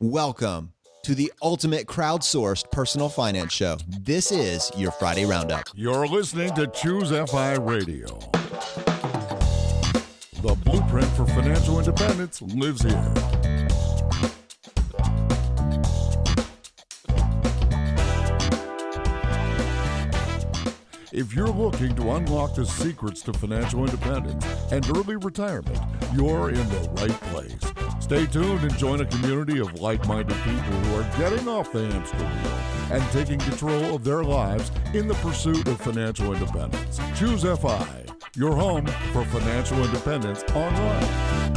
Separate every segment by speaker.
Speaker 1: Welcome to the ultimate crowdsourced personal finance show. This is your Friday Roundup.
Speaker 2: You're listening to Choose FI Radio. The blueprint for financial independence lives here. If you're looking to unlock the secrets to financial independence and early retirement, you're in the right place. Stay tuned and join a community of like-minded people who are getting off the hamster wheel and taking control of their lives in the pursuit of financial independence. Choose FI, your home for financial independence online.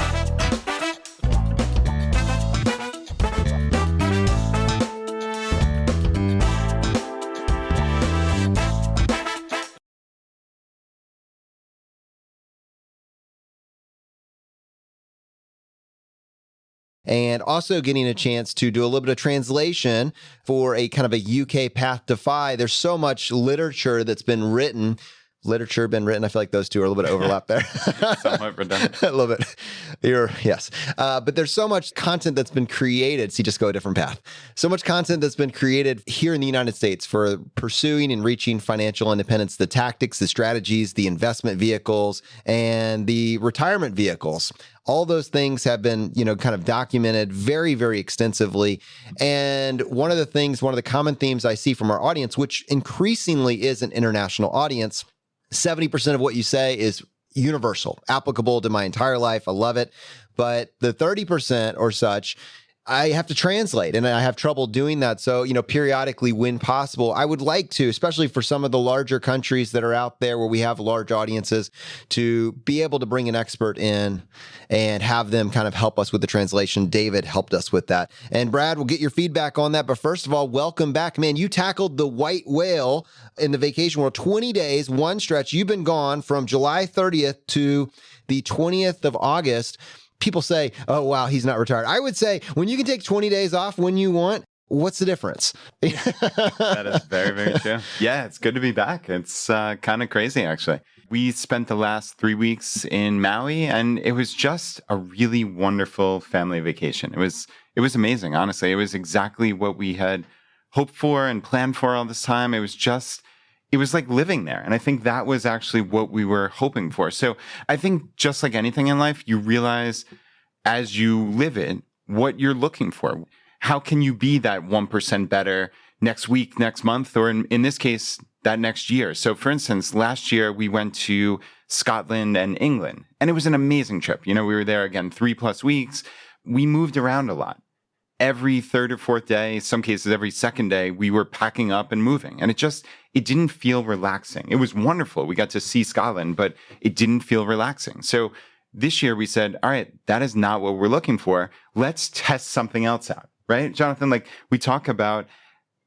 Speaker 1: And also getting a chance to do a little bit of translation for a kind of a UK path to FI. There's so much literature that's been written. I feel like those two are a little bit of overlap there.
Speaker 3: Somewhat redundant.
Speaker 1: A little bit. Yes. But there's so much content that's been created. See, just go a different path. So much content that's been created here in the United States for pursuing and reaching financial independence, the tactics, the strategies, the investment vehicles, and the retirement vehicles. All those things have been, kind of documented very, very extensively. And one of the common themes I see from our audience, which increasingly is an international audience, 70% of what you say is universal, applicable to my entire life. I love it. But the 30% or such, I have to translate, and I have trouble doing that. So, periodically, when possible, I would like to, especially for some of the larger countries that are out there where we have large audiences, to be able to bring an expert in and have them kind of help us with the translation. David helped us with that. And Brad, we'll get your feedback on that. But first of all, welcome back. Man, you tackled the white whale in the vacation world. 20 days, one stretch. You've been gone from July 30th to the 20th of August. People say, oh, wow, he's not retired. I would say when you can take 20 days off when you want, what's the difference?
Speaker 3: That is very, very true. Yeah, it's good to be back. It's kind of crazy, actually. We spent the last 3 weeks in Maui, and it was just a really wonderful family vacation. It was amazing, honestly. It was exactly what we had hoped for and planned for all this time. It was like living there. And I think that was actually what we were hoping for. So I think just like anything in life, you realize as you live it, what you're looking for. How can you be that 1% better next week, next month, or in this case, that next year? So for instance, last year we went to Scotland and England, and it was an amazing trip. We were there again, 3+ weeks. We moved around a lot. Every third or fourth day, some cases every second day, we were packing up and moving. And it didn't feel relaxing. It was wonderful. We got to see Scotland, but it didn't feel relaxing. So this year we said, all right, that is not what we're looking for. Let's test something else out, right? Jonathan, like we talk about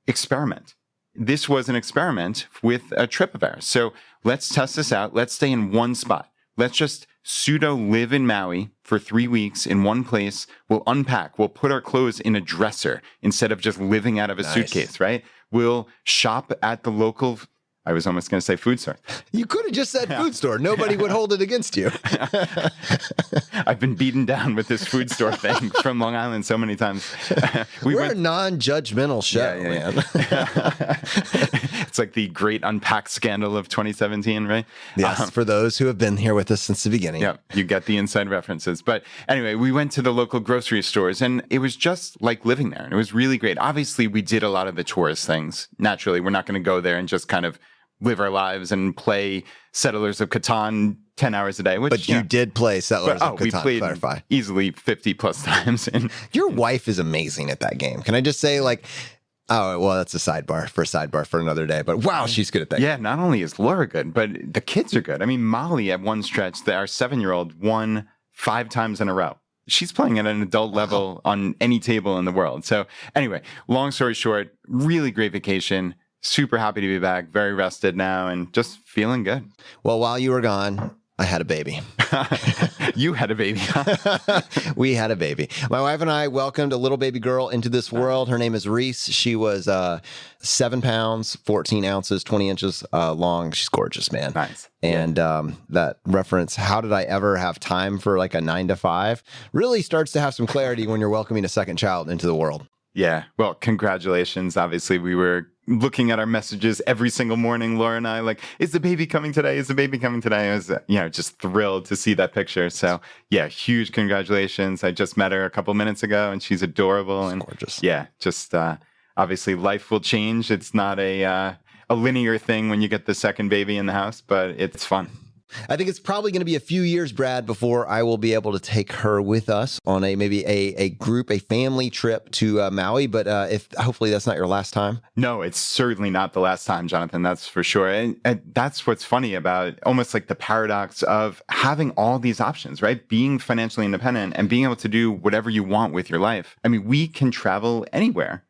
Speaker 3: experiment. This was an experiment with a trip of ours. So let's test this out. Let's stay in one spot. Let's just pseudo live in Maui for 3 weeks in one place. We'll unpack. We'll put our clothes in a dresser instead of just living out of a suitcase, right? We'll shop at the local, I was almost going to say food store.
Speaker 1: You could have just said food store. Nobody would hold it against you.
Speaker 3: I've been beaten down with this food store thing from Long Island so many times.
Speaker 1: We're a non-judgmental show, man.
Speaker 3: It's like the great unpacked scandal of 2017, right?
Speaker 1: Yes, for those who have been here with us since the beginning.
Speaker 3: Yeah, you get the inside references. But anyway, we went to the local grocery stores, and it was just like living there. And it was really great. Obviously, we did a lot of the tourist things. Naturally, we're not going to go there and just kind of live our lives and play Settlers of Catan 10 hours a day.
Speaker 1: But you did play Settlers of Catan.
Speaker 3: We played easily 50+ times. And
Speaker 1: your wife is amazing at that game. Can I just say, that's a sidebar for another day. But wow, she's good at that.
Speaker 3: Yeah, not only is Laura good, but the kids are good. I mean, Molly at one stretch, our 7-year-old won 5 times in a row. She's playing at an adult level on any table in the world. So anyway, long story short, really great vacation. Super happy to be back, very rested now, and just feeling good.
Speaker 1: Well, while you were gone, I had a baby.
Speaker 3: You had a baby.
Speaker 1: We had a baby. My wife and I welcomed a little baby girl into this world. Her name is Reese. She was 7 pounds, 14 ounces, 20 inches long. She's gorgeous, man.
Speaker 3: Nice.
Speaker 1: And that reference, how did I ever have time for like a 9 to 5, really starts to have some clarity when you're welcoming a second child into the world.
Speaker 3: Yeah. Well, congratulations. Obviously, we were looking at our messages every single morning, Laura and I, like, is the baby coming today? Is the baby coming today? I was, just thrilled to see that picture. So yeah, huge congratulations. I just met her a couple minutes ago and she's adorable.
Speaker 1: She's
Speaker 3: and
Speaker 1: gorgeous.
Speaker 3: Yeah, just obviously life will change. It's not a linear thing when you get the second baby in the house, but it's fun.
Speaker 1: I think it's probably going to be a few years, Brad, before I will be able to take her with us on maybe a family trip to Maui. But if hopefully that's not your last time.
Speaker 3: No, it's certainly not the last time, Jonathan. That's for sure. And that's what's funny about almost like the paradox of having all these options, right? Being financially independent and being able to do whatever you want with your life. I mean, we can travel anywhere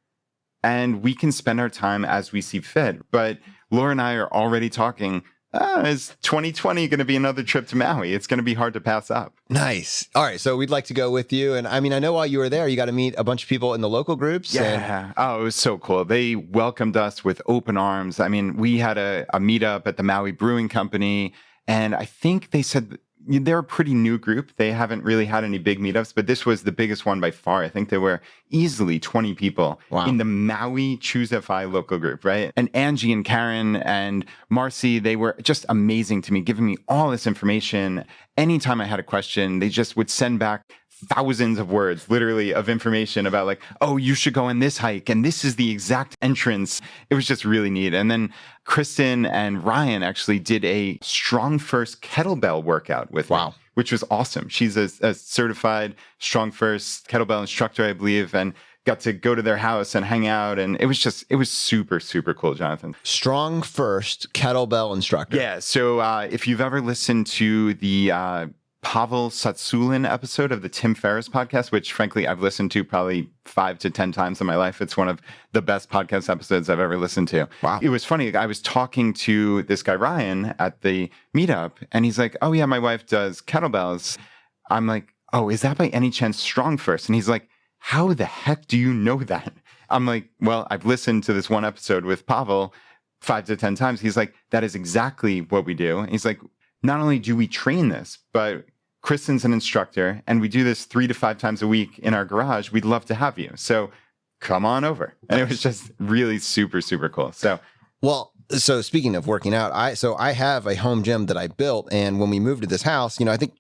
Speaker 3: and we can spend our time as we see fit. But Laura and I are already talking. Is 2020 going to be another trip to Maui? It's going to be hard to pass up.
Speaker 1: Nice. All right. So we'd like to go with you. And I mean, I know while you were there, you got to meet a bunch of people in the local groups.
Speaker 3: Yeah. Oh, it was so cool. They welcomed us with open arms. I mean, we had a meetup at the Maui Brewing Company. And I think they said they're a pretty new group. They haven't really had any big meetups, but this was the biggest one by far. I think there were easily 20 people in the Maui Choose FI local group, right? And Angie and Karen and Marcy, they were just amazing to me, giving me all this information. Anytime I had a question, they just would send back thousands of words, literally, of information about like, oh, you should go on this hike and this is the exact entrance. It was just really neat. And then Kristen and Ryan actually did a Strong First kettlebell workout with me, which was awesome. She's a certified Strong First kettlebell instructor, I believe, and got to go to their house and hang out. And it was super, super cool, Jonathan.
Speaker 1: Strong First kettlebell instructor.
Speaker 3: Yeah. So if you've ever listened to the Pavel Satsulin episode of the Tim Ferriss podcast, which frankly I've listened to probably 5 to 10 times in my life. It's one of the best podcast episodes I've ever listened to.
Speaker 1: Wow.
Speaker 3: It was funny. I was talking to this guy, Ryan, at the meetup, and he's like, oh yeah, my wife does kettlebells. I'm like, oh, is that by any chance Strong First? And he's like, how the heck do you know that? I'm like, well, I've listened to this one episode with Pavel 5 to 10 times. He's like, that is exactly what we do. And he's like, not only do we train this, but Kristen's an instructor and we do this 3 to 5 times a week in our garage. We'd love to have you. So come on over. And it was just really super, super cool. So
Speaker 1: speaking of working out, I have a home gym that I built. And when we moved to this house, I think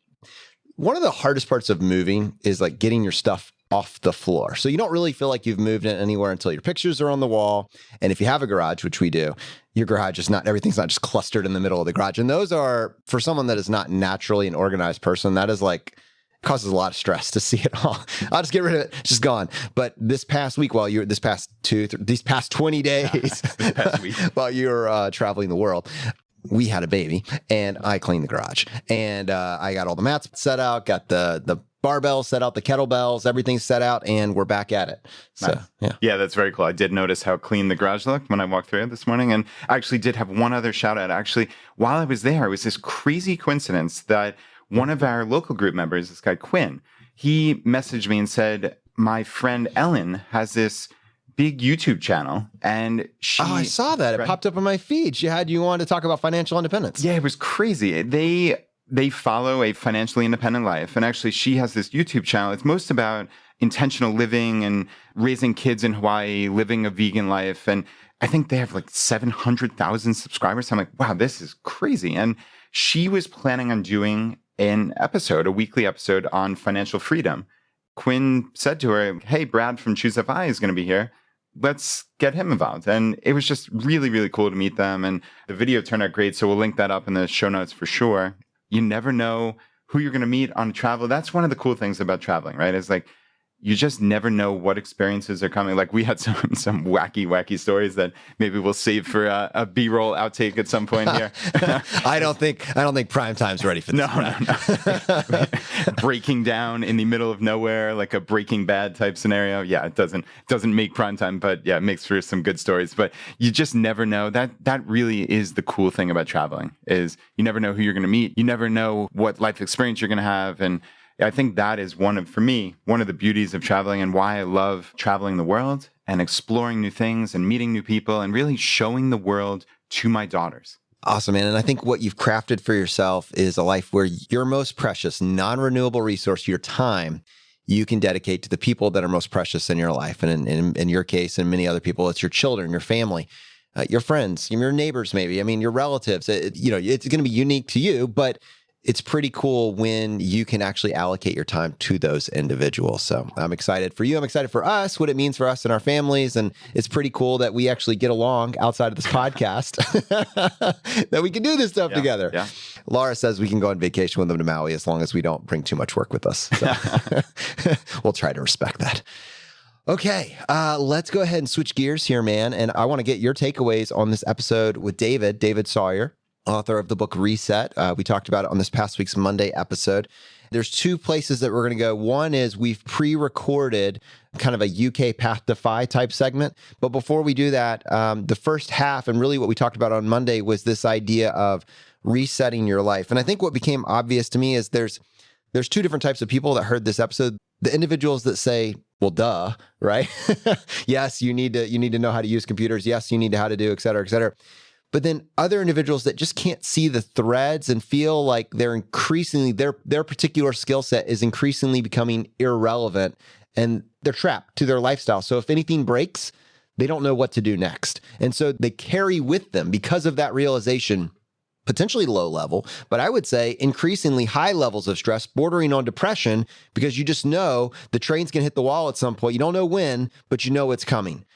Speaker 1: one of the hardest parts of moving is like getting your stuff off the floor. So you don't really feel like you've moved it anywhere until your pictures are on the wall. And if you have a garage, which we do, your garage is everything's not just clustered in the middle of the garage. And those are, for someone that is not naturally an organized person, that is like, causes a lot of stress to see it all. I'll just get rid of it. It's just gone. But this past week, these past 20 days,
Speaker 3: this past week,
Speaker 1: while you were traveling the world, we had a baby and I cleaned the garage and I got all the mats set out, got the barbells set out, the kettlebells, everything's set out, and we're back at it. So,
Speaker 3: nice. Yeah, that's very cool. I did notice how clean the garage looked when I walked through it this morning. And I actually did have one other shout out. Actually, while I was there, it was this crazy coincidence that one of our local group members, this guy Quinn, he messaged me and said, my friend Ellen has this big YouTube channel and
Speaker 1: I saw that. It popped up on my feed. She had you on to talk about financial independence.
Speaker 3: Yeah, it was crazy. They follow a financially independent life. And actually, she has this YouTube channel. It's most about intentional living and raising kids in Hawaii, living a vegan life. And I think they have like 700,000 subscribers. I'm like, wow, this is crazy. And she was planning on doing a weekly episode on financial freedom. Quinn said to her, hey, Brad from Choose FI is going to be here. Let's get him involved. And it was just really, really cool to meet them. And the video turned out great. So we'll link that up in the show notes for sure. You never know who you're going to meet on travel. That's one of the cool things about traveling, right? It's like you just never know what experiences are coming. Like we had some wacky stories that maybe we'll save for a B-roll outtake at some point here.
Speaker 1: I don't think prime time's ready for this.
Speaker 3: No. Breaking down in the middle of nowhere, like a Breaking Bad type scenario. Yeah, it doesn't make prime time, but yeah, it makes for some good stories. But you just never know. That really is the cool thing about traveling, is you never know who you're going to meet. You never know what life experience you're going to have. And I think that is one of the beauties of traveling, and why I love traveling the world and exploring new things and meeting new people and really showing the world to my daughters.
Speaker 1: Awesome, man. And I think what you've crafted for yourself is a life where your most precious, non-renewable resource, your time, you can dedicate to the people that are most precious in your life. And in your case, and many other people, it's your children, your family, your friends, your neighbors, maybe. I mean, your relatives. It's going to be unique to you, but it's pretty cool when you can actually allocate your time to those individuals. So I'm excited for you. I'm excited for us, what it means for us and our families. And it's pretty cool that we actually get along outside of this podcast, that we can do this stuff together.
Speaker 3: Yeah.
Speaker 1: Laura says we can go on vacation with them to Maui as long as we don't bring too much work with us. So we'll try to respect that. Okay, let's go ahead and switch gears here, man. And I want to get your takeaways on this episode with David Sawyer, author of the book Reset. We talked about it on this past week's Monday episode. There's two places that we're going to go. One is we've pre-recorded kind of a UK Path to Fi type segment. But before we do that, the first half, and really what we talked about on Monday, was this idea of resetting your life. And I think what became obvious to me is there's two different types of people that heard this episode. The individuals that say, well, duh, right? Yes, you need to know how to use computers. Yes, you need to know how to do, et cetera, et cetera. But then other individuals that just can't see the threads and feel like they're increasingly, their particular skill set is increasingly becoming irrelevant, and they're trapped to their lifestyle. So if anything breaks, they don't know what to do next. And so they carry with them, because of that realization, potentially low level, but I would say increasingly high levels of stress, bordering on depression, because you just know the train's going to hit the wall at some point. You don't know when, but you know it's coming.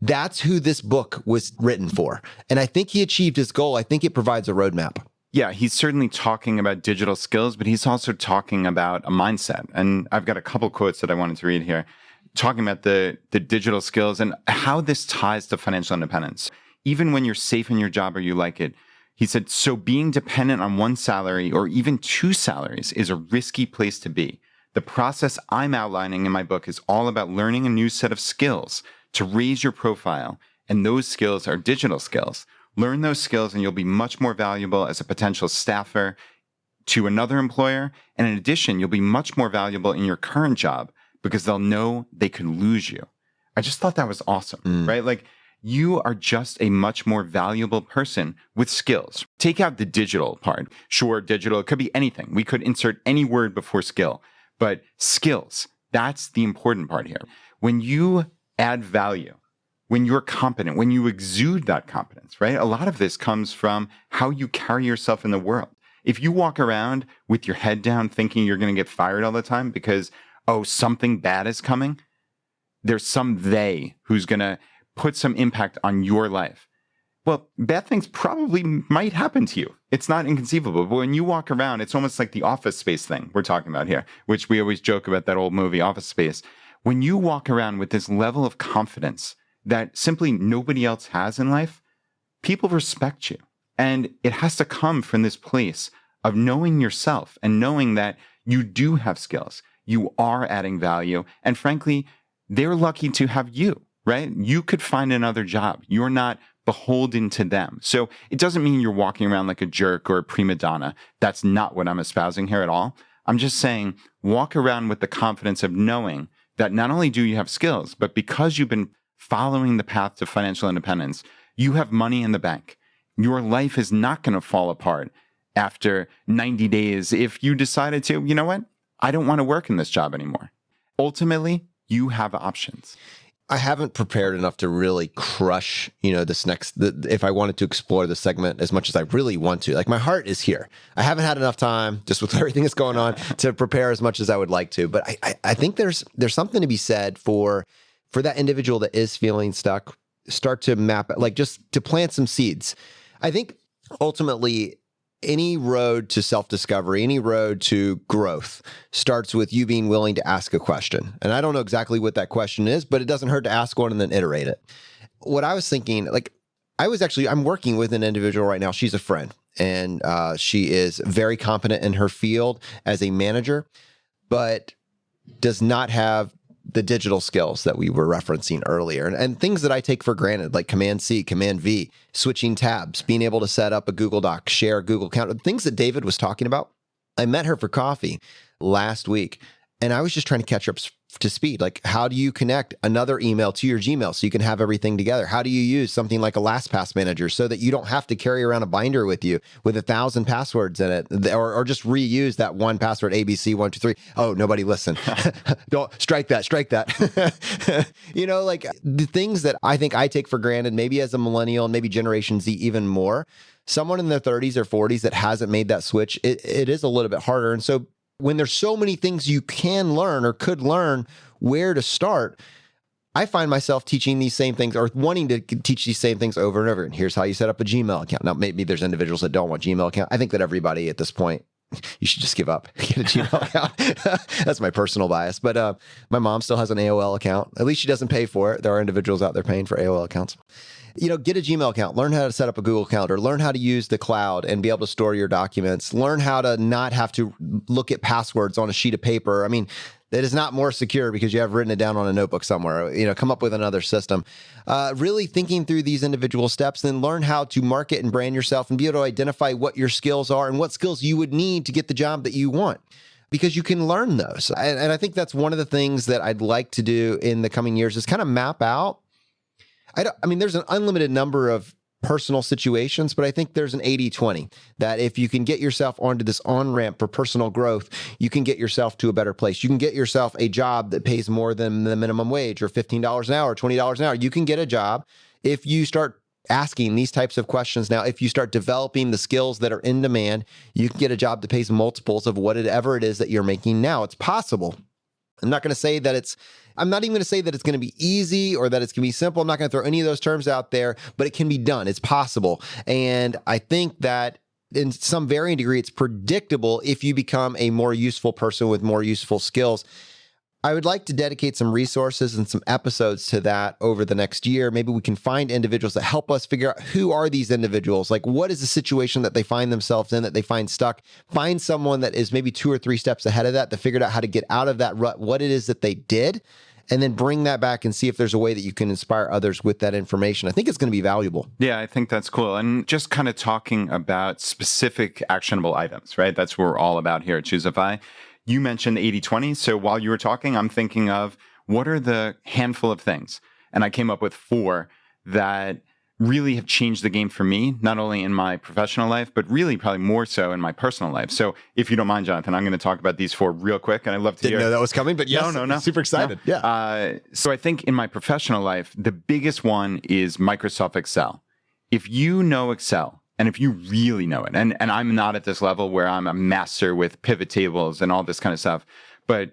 Speaker 1: That's who this book was written for. And I think he achieved his goal. I think it provides a roadmap.
Speaker 3: Yeah, he's certainly talking about digital skills, but he's also talking about a mindset. And I've got a couple quotes that I wanted to read here, talking about the digital skills and how this ties to financial independence. Even when you're safe in your job or you like it, he said, so being dependent on one salary or even two salaries is a risky place to be. The process I'm outlining in my book is all about learning a new set of skills to raise your profile, and those skills are digital skills. Learn those skills and you'll be much more valuable as a potential staffer to another employer. And in addition, you'll be much more valuable in your current job because they'll know they could lose you. I just thought that was awesome, right? Like, you are just a much more valuable person with skills. Take out the digital part. Sure, digital, it could be anything. We could insert any word before skill, but skills, that's the important part here. When you add value, when you're competent, when you exude that competence, right? A lot of this comes from how you carry yourself in the world. If you walk around with your head down thinking you're going to get fired all the time because, oh, something bad is coming, there's some they who's going to put some impact on your life. Well, bad things probably might happen to you. It's not inconceivable. But when you walk around, it's almost like the Office Space thing we're talking about here, which we always joke about, that old movie, Office Space. When you walk around with this level of confidence that simply nobody else has in life, people respect you. And it has to come from this place of knowing yourself and knowing that you do have skills. You are adding value. And frankly, they're lucky to have you, right? You could find another job. You're not beholden to them. So it doesn't mean you're walking around like a jerk or a prima donna. That's not what I'm espousing here at all. I'm just saying, walk around with the confidence of knowing that not only do you have skills, but because you've been following the path to financial independence, you have money in the bank. Your life is not going to fall apart after 90 days if you decided to, you know what? I don't want to work in this job anymore. Ultimately, you have options.
Speaker 1: I haven't prepared enough to really crush, if I wanted to explore the segment as much as I really want to. Like, my heart is here. I haven't had enough time, just with everything that's going on, to prepare as much as I would like to. But I think there's something to be said for that individual that is feeling stuck. Start to map, like, just to plant some seeds. I think ultimately any road to self-discovery, any road to growth starts with you being willing to ask a question. And I don't know exactly what that question is, but it doesn't hurt to ask one and then iterate it. What I was thinking, I'm working with an individual right now. She's a friend, and she is very competent in her field as a manager, but does not have the digital skills that we were referencing earlier, and things that I take for granted, like Command C, Command V, switching tabs, being able to set up a Google Doc, share a Google account, things that David was talking about. I met her for coffee last week, and I was just trying to catch her up to speed. Like, how do you connect another email to your Gmail so you can have everything together? How do you use something like a LastPass manager so that you don't have to carry around a binder with you with 1,000 passwords in it, or just reuse that one password, ABC123? Oh, nobody listen. Don't strike that. Like the things that I think I take for granted, maybe as a millennial and maybe Generation Z even more, someone in their 30s or 40s that hasn't made that switch, it is a little bit harder. And so when there's so many things you can learn or could learn, where to start, I find myself teaching these same things or wanting to teach these same things over and over. And here's how you set up a Gmail account. Now, maybe there's individuals that don't want Gmail account. I think that everybody at this point, you should just give up, get a Gmail account. That's my personal bias. But my mom still has an AOL account. At least she doesn't pay for it. There are individuals out there paying for AOL accounts. Get a Gmail account, learn how to set up a Google Calendar, learn how to use the cloud and be able to store your documents, learn how to not have to look at passwords on a sheet of paper. I mean, that is not more secure because you have written it down on a notebook somewhere. Come up with another system. Really thinking through these individual steps, then learn how to market and brand yourself and be able to identify what your skills are and what skills you would need to get the job that you want, because you can learn those. And I think that's one of the things that I'd like to do in the coming years is kind of map out. There's an unlimited number of personal situations, but I think there's an 80-20 that if you can get yourself onto this on-ramp for personal growth, you can get yourself to a better place. You can get yourself a job that pays more than the minimum wage or $15 an hour, $20 an hour. You can get a job if you start asking these types of questions. Now, if you start developing the skills that are in demand, you can get a job that pays multiples of whatever it is that you're making now. It's possible. I'm not even going to say that it's going to be easy or that it's going to be simple. I'm not going to throw any of those terms out there, but it can be done. It's possible. And I think that in some varying degree, it's predictable if you become a more useful person with more useful skills. I would like to dedicate some resources and some episodes to that over the next year. Maybe we can find individuals that help us figure out who are these individuals? Like, what is the situation that they find themselves in, that they find stuck? Find someone that is maybe 2 or 3 steps ahead of that figured out how to get out of that rut, what it is that they did, and then bring that back and see if there's a way that you can inspire others with that information. I think it's going to be valuable.
Speaker 3: Yeah, I think that's cool. And just kind of talking about specific actionable items, right? That's what we're all about here at Choosify. You mentioned 80-20. So while you were talking, I'm thinking of what are the handful of things? And I came up with 4 that really have changed the game for me, not only in my professional life, but really probably more so in my personal life. So if you don't mind, Jonathan, I'm going to talk about these 4 real quick. And I'd love to
Speaker 1: Didn't know that was coming, but yes,
Speaker 3: no.
Speaker 1: Super excited.
Speaker 3: No.
Speaker 1: Yeah.
Speaker 3: So I think in my professional life, the biggest one is Microsoft Excel. If you know Excel, and if you really know it, and I'm not at this level where I'm a master with pivot tables and all this kind of stuff, but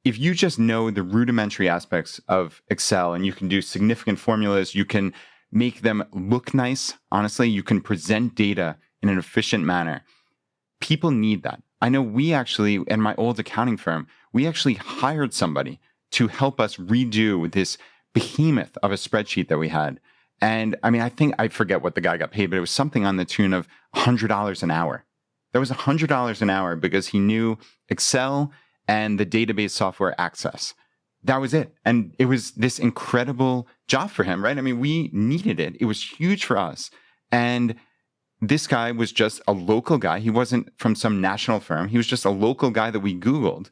Speaker 3: if you just know the rudimentary aspects of Excel and you can do significant formulas, you can make them look nice. Honestly, you can present data in an efficient manner. People need that. I know we actually, in my old accounting firm, we actually hired somebody to help us redo this behemoth of a spreadsheet that we had. And I forget what the guy got paid, but it was something on the tune of $100 an hour. That was $100 an hour because he knew Excel and the database software Access. That was it. And it was this incredible job for him, right? We needed it. It was huge for us. And this guy was just a local guy. He wasn't from some national firm. He was just a local guy that we Googled.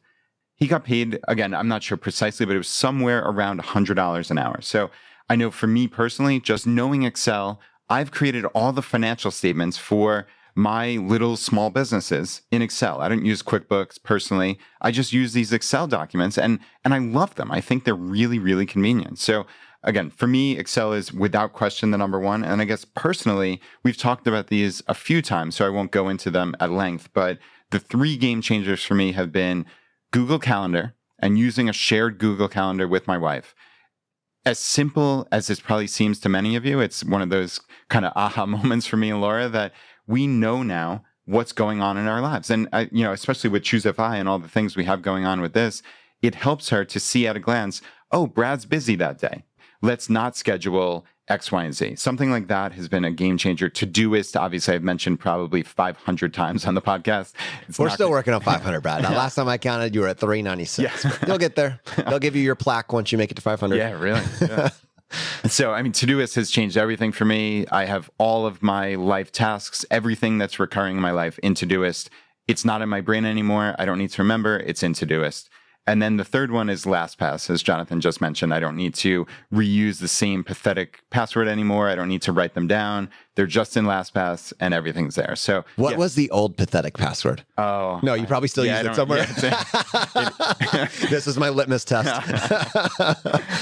Speaker 3: He got paid, again, I'm not sure precisely, but it was somewhere around $100 an hour. So I know for me personally, just knowing Excel, I've created all the financial statements for my little small businesses in Excel. I don't use QuickBooks personally. I just use these Excel documents and I love them. I think they're really, really convenient. So again, for me, Excel is without question the number one. And I guess personally, we've talked about these a few times, so I won't go into them at length. But the 3 game changers for me have been Google Calendar and using a shared Google Calendar with my wife. As simple as this probably seems to many of you, it's one of those kind of aha moments for me and Laura that we know now what's going on in our lives. And, especially with Choose FI and all the things we have going on with this, it helps her to see at a glance, oh, Brad's busy that day. Let's not schedule X, Y, and Z. Something like that has been a game changer. Todoist, obviously, I've mentioned probably 500 times on the podcast.
Speaker 1: We're still working on 500, Brad. Now, last time I counted, you were at 396. Yeah. You'll get there. They'll give you your plaque once you make it to 500.
Speaker 3: Yeah, really. Yeah. So, Todoist has changed everything for me. I have all of my life tasks, everything that's recurring in my life in Todoist. It's not in my brain anymore. I don't need to remember. It's in Todoist. And then the third one is LastPass, as Jonathan just mentioned. I don't need to reuse the same pathetic password anymore. I don't need to write them down. They're just in LastPass and everything's there. So
Speaker 1: what was the old pathetic password?
Speaker 3: Oh.
Speaker 1: No, you probably still use it somewhere. Yeah, this is my litmus test.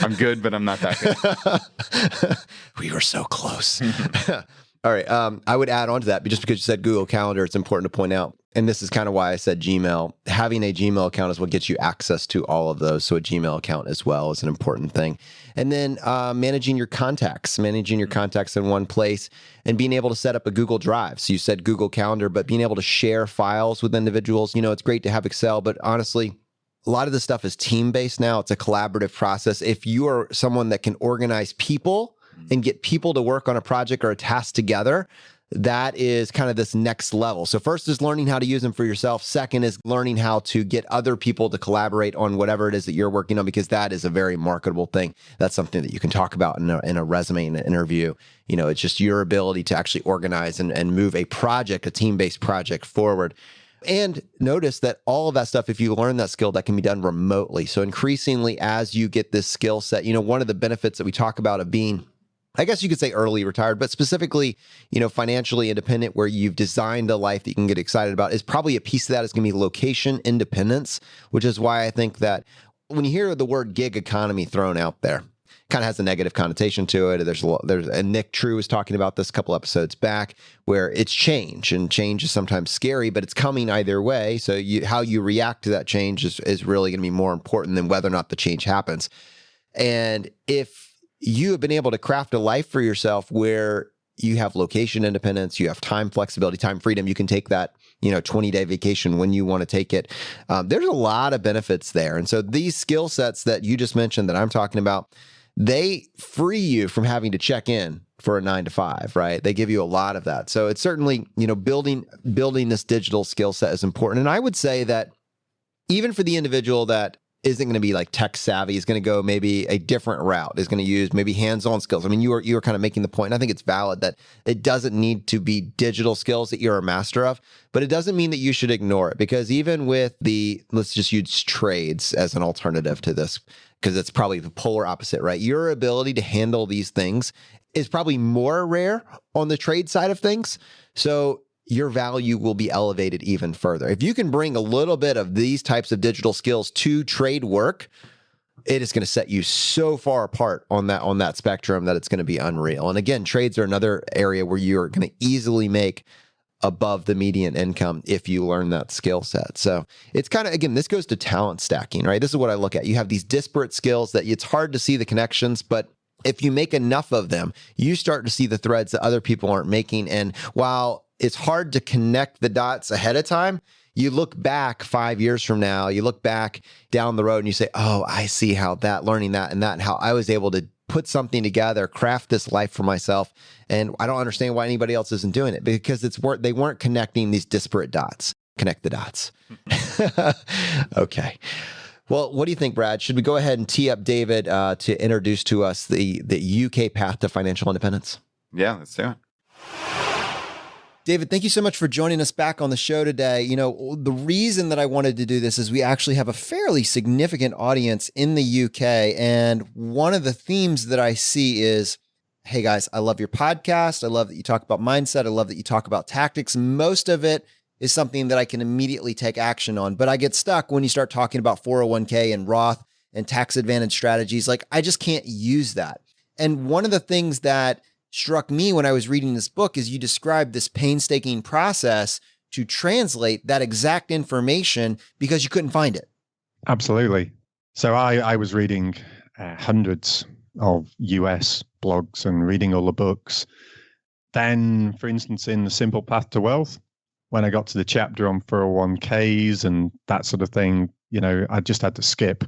Speaker 3: I'm good, but I'm not that good.
Speaker 1: We were so close. All right. I would add on to that, just because you said Google Calendar, it's important to point out, and this is kind of why I said Gmail. Having a Gmail account is what gets you access to all of those. So a Gmail account as well is an important thing. And then managing your contacts in one place and being able to set up a Google Drive. So you said Google Calendar, but being able to share files with individuals. It's great to have Excel, but honestly, a lot of this stuff is team-based now. It's a collaborative process. If you are someone that can organize people and get people to work on a project or a task together, that is kind of this next level. So first is learning how to use them for yourself. Second is learning how to get other people to collaborate on whatever it is that you're working on, because that is a very marketable thing. That's something that you can talk about in a resume, in an interview. It's just your ability to actually organize and move a project, a team-based project forward. And notice that all of that stuff, if you learn that skill, that can be done remotely. So increasingly, as you get this skill set, one of the benefits that we talk about of being, I guess you could say early retired, but specifically, financially independent, where you've designed a life that you can get excited about, is probably a piece of that is going to be location independence, which is why I think that when you hear the word gig economy thrown out there, kind of has a negative connotation to it. And Nick True was talking about this a couple episodes back, where it's change, and change is sometimes scary, but it's coming either way. So how you react to that change is really going to be more important than whether or not the change happens. And if you have been able to craft a life for yourself where you have location independence, you have time flexibility, time freedom, you can take that 20-day vacation when you want to take it. There's a lot of benefits there. And so these skill sets that you just mentioned that I'm talking about, they free you from having to check in for a 9 to 5, right? They give you a lot of that. So it's certainly, building this digital skill set is important. And I would say that even for the individual that isn't going to be like tech savvy, is going to go maybe a different route, is going to use maybe hands-on skills. I mean, you were kind of making the point, and I think it's valid, that it doesn't need to be digital skills that you're a master of, but it doesn't mean that you should ignore it, because even with let's just use trades as an alternative to this, because it's probably the polar opposite, right? Your ability to handle these things is probably more rare on the trade side of things. So your value will be elevated even further. If you can bring a little bit of these types of digital skills to trade work, it is going to set you so far apart on that spectrum that it's going to be unreal. And again, trades are another area where you're going to easily make above the median income if you learn that skill set. So it's kind of, again, this goes to talent stacking, right? This is what I look at. You have these disparate skills that it's hard to see the connections, but if you make enough of them, you start to see the threads that other people aren't making. And while it's hard to connect the dots ahead of time, you look back 5 years from now, you look back down the road and you say, oh, I see how learning that and how I was able to put something together, craft this life for myself. And I don't understand why anybody else isn't doing it, because they weren't connecting these disparate dots. Connect the dots. Okay. Well, what do you think, Brad? Should we go ahead and tee up David to introduce to us the UK path to financial independence?
Speaker 3: Yeah, let's do it.
Speaker 1: David, thank you so much for joining us back on the show today. The reason that I wanted to do this is we actually have a fairly significant audience in the UK. And one of the themes that I see is, hey guys, I love your podcast. I love that you talk about mindset. I love that you talk about tactics. Most of it is something that I can immediately take action on. But I get stuck when you start talking about 401k and Roth and tax advantage strategies. Like, I just can't use that. And one of the things that struck me when I was reading this book is you described this painstaking process to translate that exact information because you couldn't find it.
Speaker 4: Absolutely. So I was reading hundreds of US blogs and reading all the books. Then, for instance, in The Simple Path to Wealth, when I got to the chapter on 401ks and that sort of thing, I just had to skip,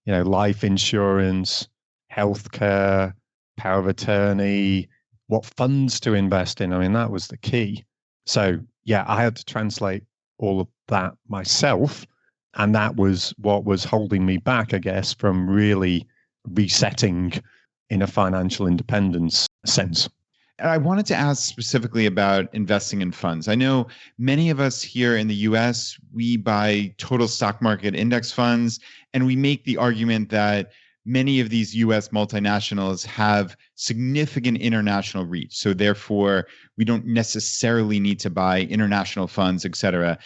Speaker 4: life insurance, healthcare, power of attorney, what funds to invest in. I mean, that was the key. So yeah, I had to translate all of that myself. And that was what was holding me back, I guess, from really resetting in a financial independence sense.
Speaker 5: I wanted to ask specifically about investing in funds. I know many of us here in the US, we buy total stock market index funds, and we make the argument that many of these US multinationals have significant international reach. So therefore, we don't necessarily need to buy international funds, et cetera.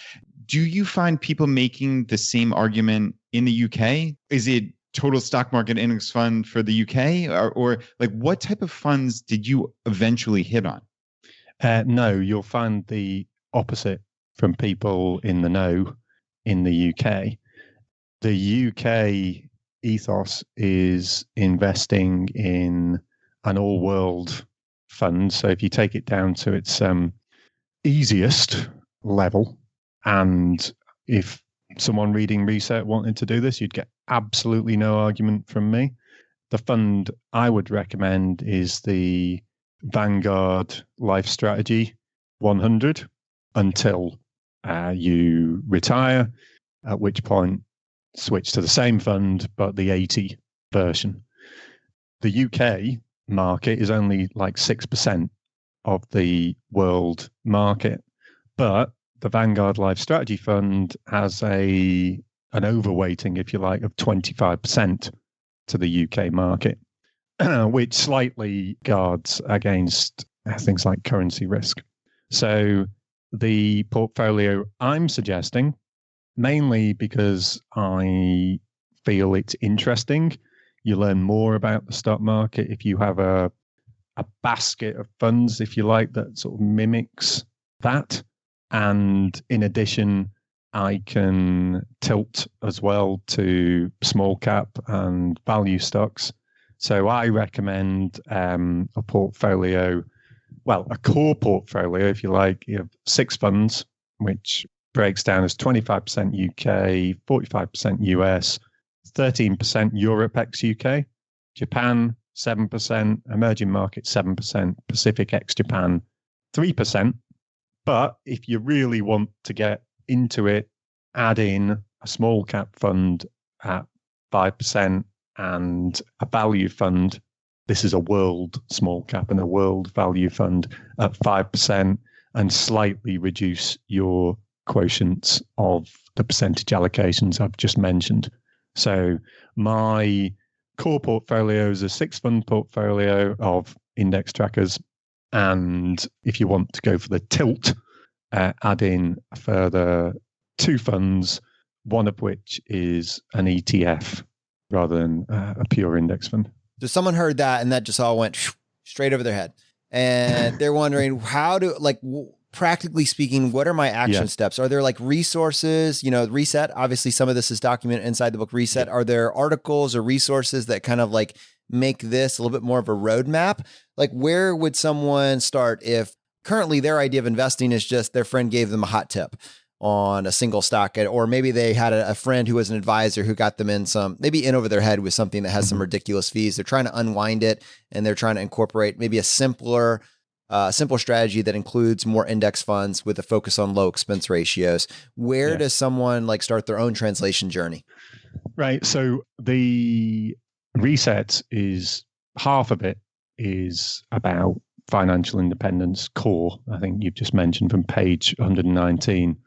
Speaker 5: Do you find people making the same argument in the UK? Is it total stock market index fund for the UK, or like what type of funds did you eventually hit on?
Speaker 4: No, you'll find the opposite from people in the know in the UK. The UK ethos is investing in an all-world fund. So if you take it down to its easiest level, and if someone reading Reset wanted to do this, you'd get absolutely no argument from me. The fund I would recommend is the Vanguard Life Strategy 100 until you retire, at which point switch to the same fund, but the 80 version. The UK market is only like 6% of the world market, but the Vanguard Life Strategy Fund has an overweighting, if you like, of 25% to the UK market, which slightly guards against things like currency risk. So the portfolio I'm suggesting, mainly because I feel it's interesting, you learn more about the stock market if you have a basket of funds, if you like, that sort of mimics that. And in addition, I can tilt as well to small cap and value stocks. So I recommend a portfolio, well, a core portfolio, if you like, you have 6 funds, which breaks down as 25% UK, 45% US, 13% Europe ex UK, Japan 7%, emerging markets 7%, Pacific ex Japan 3%. But if you really want to get into it, add in a small cap fund at 5% and a value fund. This is a world small cap and a world value fund at 5%, and slightly reduce your quotients of the percentage allocations I've just mentioned. So my core portfolio is a 6-fund portfolio of index trackers. And if you want to go for the tilt, add in a further 2 funds, one of which is an ETF rather than a pure index fund.
Speaker 1: So someone heard that and that just all went straight over their head. And they're wondering how to, like, practically speaking, what are my action steps? Are there like resources, Reset? Obviously, some of this is documented inside the book Reset. Are there articles or resources that kind of like make this a little bit more of a roadmap? Like, where would someone start if currently their idea of investing is just their friend gave them a hot tip on a single stock, or maybe they had a friend who was an advisor who got them in maybe in over their head with something that has some ridiculous fees. They're trying to unwind it and they're trying to incorporate maybe a simpler strategy that includes more index funds with a focus on low expense ratios. Where does someone like start their own translation journey?
Speaker 4: Right. So the Reset is half of it is about financial independence core. I think you've just mentioned from page 119.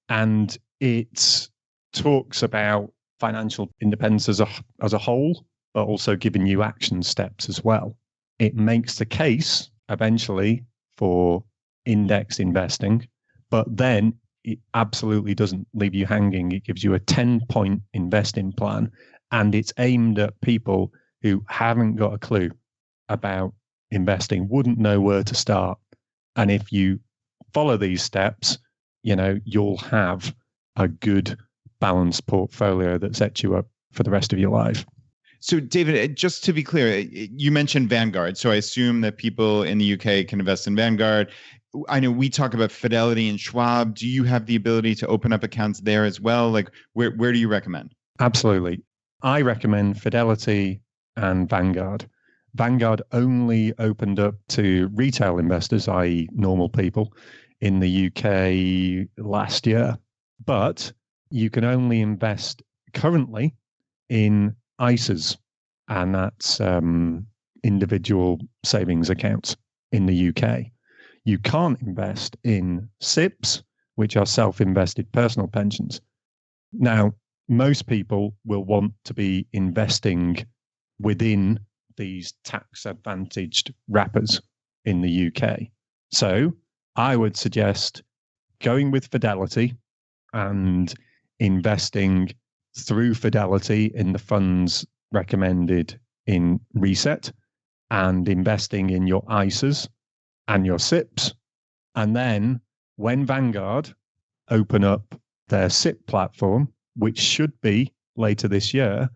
Speaker 4: And it talks about financial independence as a whole, but also giving you action steps as well. It makes the case eventually for index investing, but then it absolutely doesn't leave you hanging. It gives you a 10-point investing plan, and it's aimed at people who haven't got a clue about investing, wouldn't know where to start. And if you follow these steps, you'll have a good balanced portfolio that sets you up for the rest of your life.
Speaker 5: So David, just to be clear, you mentioned Vanguard. So I assume that people in the UK can invest in Vanguard. I know we talk about Fidelity and Schwab. Do you have the ability to open up accounts there as well? Like, where do you recommend?
Speaker 4: Absolutely. I recommend Fidelity and Vanguard. Vanguard only opened up to retail investors, i.e. normal people, in the UK last year. But you can only invest currently in ISAs, and that's individual savings accounts in the UK. You can't invest in SIPs, which are self-invested personal pensions. Now, most people will want to be investing within these tax-advantaged wrappers in the UK. So I would suggest going with Fidelity and investing through Fidelity in the funds recommended in Reset, and investing in your ISAs and your SIPs. And then when Vanguard open up their SIP platform, which should be later this year,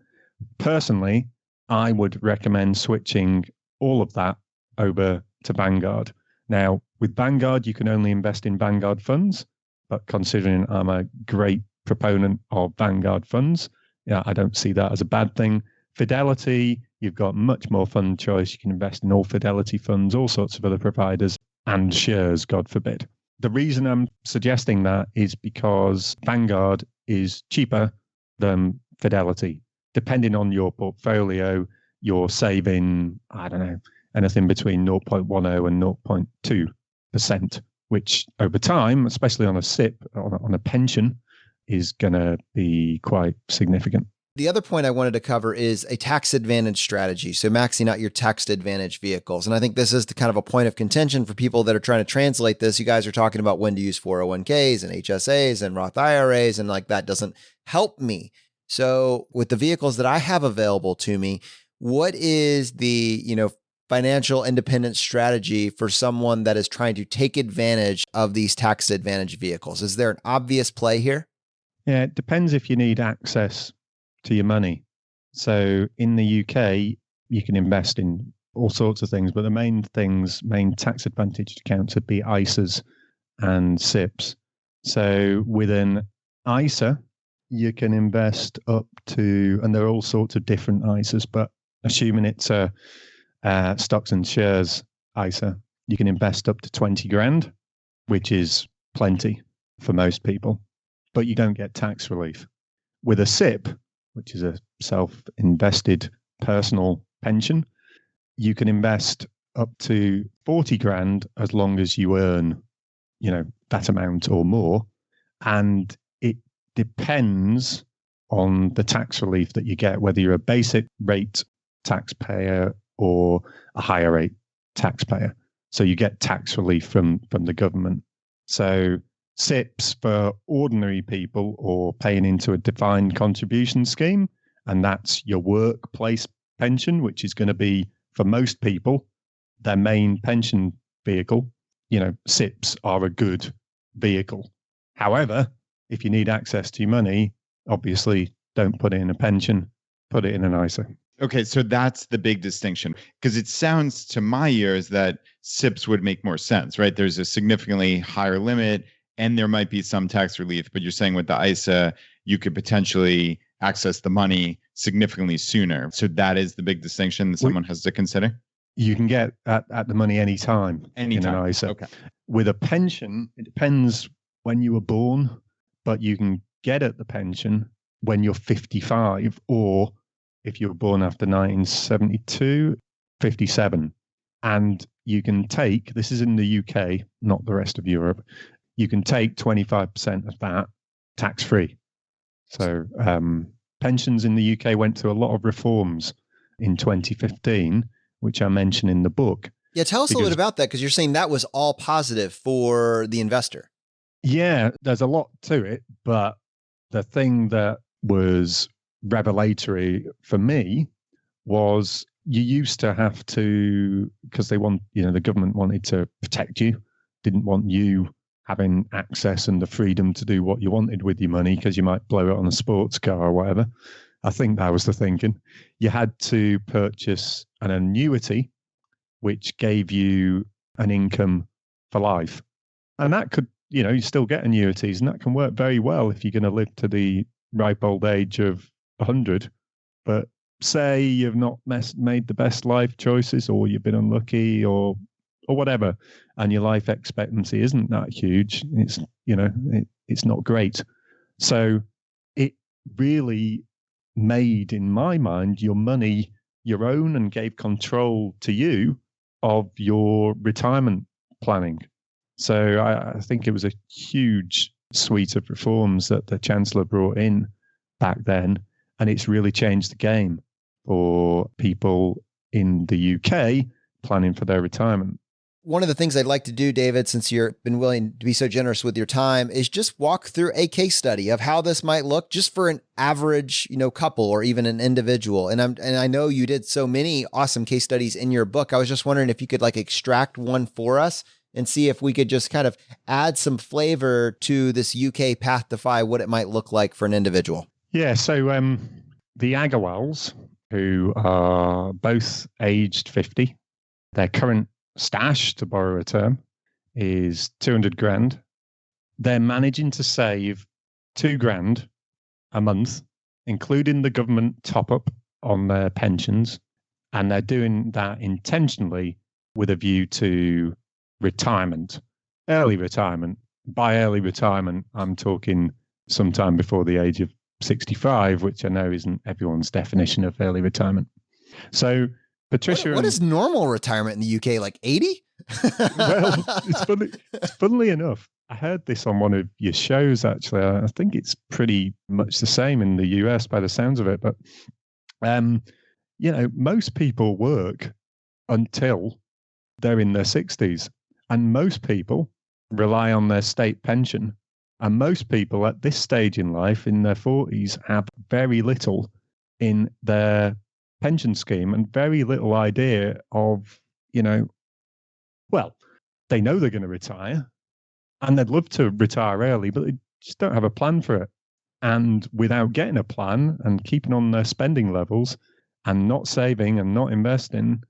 Speaker 4: personally, I would recommend switching all of that over to Vanguard. Now, with Vanguard, you can only invest in Vanguard funds, but considering I'm a great proponent of Vanguard funds, I don't see that as a bad thing. Fidelity, you've got much more fund choice. You can invest in all Fidelity funds, all sorts of other providers, and shares, God forbid. The reason I'm suggesting that is because Vanguard is cheaper than Fidelity. Depending on your portfolio, you're saving, I don't know, anything between 0.10 and 0.2%, which over time, especially on a SIP, on a pension, is going to be quite significant.
Speaker 1: The other point I wanted to cover is a tax advantage strategy. So maxing out your tax advantage vehicles. And I think this is the kind of a point of contention for people that are trying to translate this. You guys are talking about when to use 401ks and HSAs and Roth IRAs, and like that doesn't help me. So with the vehicles that I have available to me, what is the, financial independence strategy for someone that is trying to take advantage of these tax advantage vehicles? Is there an obvious play here?
Speaker 4: Yeah, it depends if you need access to your money. So in the UK, you can invest in all sorts of things, but the main tax advantaged accounts would be ISAs and SIPs. So with an ISA, you can invest up to, and there are all sorts of different ISAs, but assuming it's a stocks and shares ISA, you can invest up to 20 grand, which is plenty for most people, but you don't get tax relief. With a SIP, which is a self-invested personal pension, you can invest up to 40 grand as long as you earn, that amount or more. And it depends on the tax relief that you get, whether you're a basic rate taxpayer or a higher rate taxpayer. So you get tax relief from the government. So SIPs for ordinary people or paying into a defined contribution scheme, and that's your workplace pension, which is going to be, for most people, their main pension vehicle. SIPs are a good vehicle. However, if you need access to your money, obviously don't put it in a pension, put it in an ISA.
Speaker 5: Okay, so that's the big distinction, because it sounds to my ears that SIPs would make more sense, right? There's a significantly higher limit and there might be some tax relief, but you're saying with the ISA, you could potentially access the money significantly sooner. So that is the big distinction that someone has to consider?
Speaker 4: You can get at the money anytime in an ISA.
Speaker 5: Okay.
Speaker 4: With a pension, it depends when you were born, but you can get at the pension when you're 55, or if you were born after 1972, 57. And you can take, this is in the UK, not the rest of Europe, you can take 25% of that tax-free. So pensions in the UK went through a lot of reforms in 2015, which I mention in the book.
Speaker 1: Yeah, tell us a little bit about that, because you're saying that was all positive for the investor.
Speaker 4: Yeah, there's a lot to it, but the thing that was revelatory for me was you used to have to, because they want, the government wanted to protect you, didn't want you having access and the freedom to do what you wanted with your money because you might blow it on a sports car or whatever. I think that was the thinking. You had to purchase an annuity, which gave you an income for life. And that could, you still get annuities, and that can work very well if you're going to live to the ripe old age of 100. But say you've not made the best life choices, or you've been unlucky, or whatever, and your life expectancy isn't that huge. It's it's not great. So it really made, in my mind, your money your own and gave control to you of your retirement planning. So I think it was a huge suite of reforms that the Chancellor brought in back then, and it's really changed the game for people in the UK planning for their retirement.
Speaker 1: One of the things I'd like to do, David, since you've been willing to be so generous with your time, is just walk through a case study of how this might look just for an average, couple or even an individual. And I know you did so many awesome case studies in your book. I was just wondering if you could extract one for us and see if we could just kind of add some flavor to this UK path to FI, what it might look like for an individual.
Speaker 4: Yeah. So the Agarwals, who are both aged 50, their current stash, to borrow a term, is 200 grand. They're managing to save 2 grand a month, including the government top up on their pensions. And they're doing that intentionally with a view to retirement, early retirement. By early retirement, I'm talking sometime before the age of 65, which I know isn't everyone's definition of early retirement. So Patricia,
Speaker 1: what is normal retirement in the UK? Like 80?
Speaker 4: Well, funnily enough, I heard this on one of your shows, actually. I think it's pretty much the same in the US by the sounds of it. But, most people work until they're in their 60s. And most people rely on their state pension. And most people at this stage in life, in their 40s, have very little in their pension scheme and very little idea of, they know they're going to retire and they'd love to retire early, but they just don't have a plan for it. And without getting a plan and keeping on their spending levels and not saving and not investing,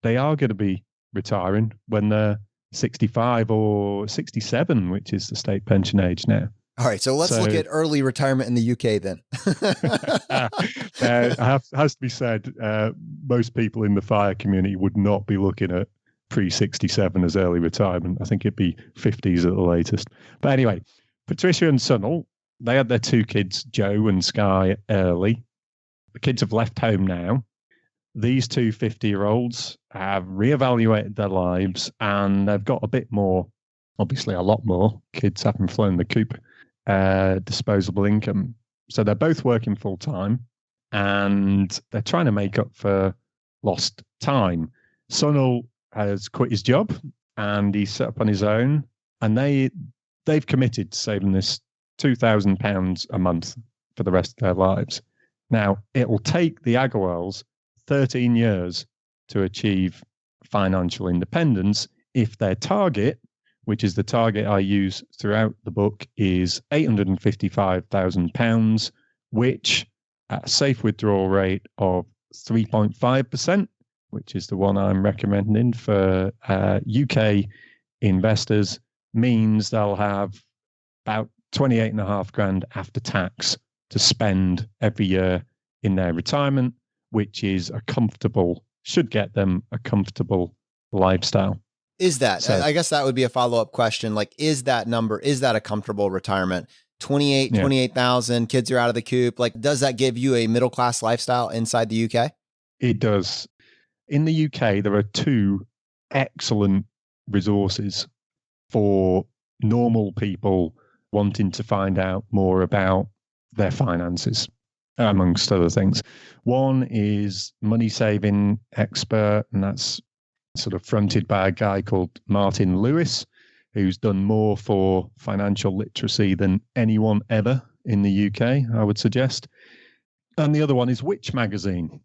Speaker 4: they are going to be retiring when they're 65 or 67, which is the state pension age now.
Speaker 1: All right, so let's look at early retirement in the UK then.
Speaker 4: Has to be said, most people in the FIRE community would not be looking at pre-67 as early retirement. I think it'd be 50s at the latest. But anyway, Patricia and Sunil, they had their 2 kids, Joe and Sky, early. The kids have left home now. These 2 50-year-olds have reevaluated their lives, and they've got a bit more, obviously a lot more, kids haven't flown the coop, disposable income. So they're both working full time, and they're trying to make up for lost time. Sunil has quit his job and he's set up on his own, and they've committed to saving this £2,000 a month for the rest of their lives. Now, it will take the Agarwals 13 years to achieve financial independence if their target, which is the target I use throughout the book, is £855,000, which at a safe withdrawal rate of 3.5%, which is the one I'm recommending for UK investors, means they'll have about 28.5 grand after tax to spend every year in their retirement, which is should get them a comfortable lifestyle.
Speaker 1: Is that, I guess that would be a follow-up question. Is that a comfortable retirement? 28,000, kids are out of the coop. Does that give you a middle-class lifestyle inside the UK?
Speaker 4: It does. In the UK, there are 2 excellent resources for normal people wanting to find out more about their finances, amongst other things. One is Money Saving Expert, and that's sort of fronted by a guy called Martin Lewis, who's done more for financial literacy than anyone ever in the UK, I would suggest. And the other one is Which Magazine,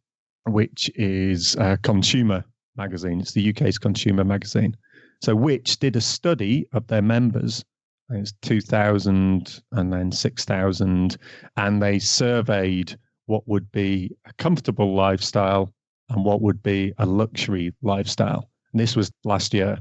Speaker 4: which is a consumer magazine. It's the UK's consumer magazine. So Which did a study of their members. It's 2,000 and then 6,000, and they surveyed what would be a comfortable lifestyle and what would be a luxury lifestyle. And this was last year.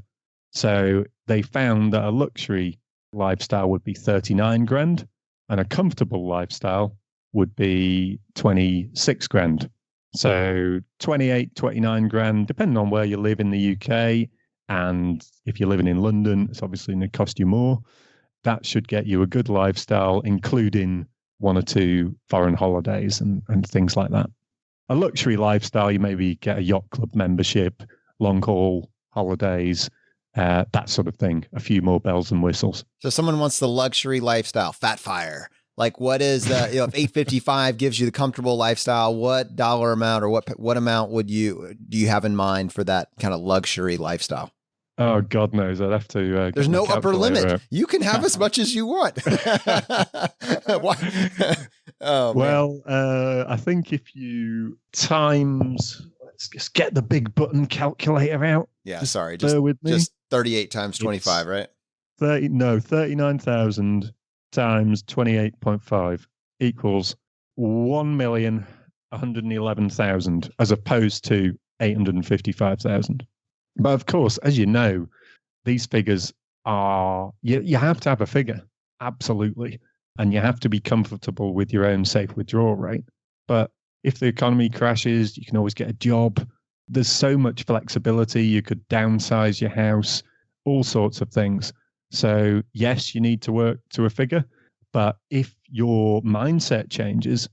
Speaker 4: So they found that a luxury lifestyle would be 39 grand and a comfortable lifestyle would be 26 grand. So 28, 29 grand, depending on where you live in the UK. And if you're living in London, it's obviously going to cost you more. That should get you a good lifestyle, including 1 or 2 foreign holidays and things like that. A luxury lifestyle, you maybe get a yacht club membership, long haul holidays, that sort of thing. A few more bells and whistles.
Speaker 1: So someone wants the luxury lifestyle, fat fire. Like what is the, if 855 gives you the comfortable lifestyle, what dollar amount or what amount do you have in mind for that kind of luxury lifestyle?
Speaker 4: Oh, God knows. I'd have to.
Speaker 1: There's no upper limit. You can have as much as you want.
Speaker 4: I think if you times, let's just get the big button calculator out.
Speaker 1: Yeah,
Speaker 4: just
Speaker 1: sorry.
Speaker 4: Bear with me.
Speaker 1: Just 38 times 25, right?
Speaker 4: 39,000 times 28.5 equals 1,111,000 as opposed to 855,000. But of course, as you know, these figures are, you have to have a figure, absolutely. And you have to be comfortable with your own safe withdrawal rate. But if the economy crashes, you can always get a job. There's so much flexibility. You could downsize your house, all sorts of things. So yes, you need to work to a figure. But if your mindset changes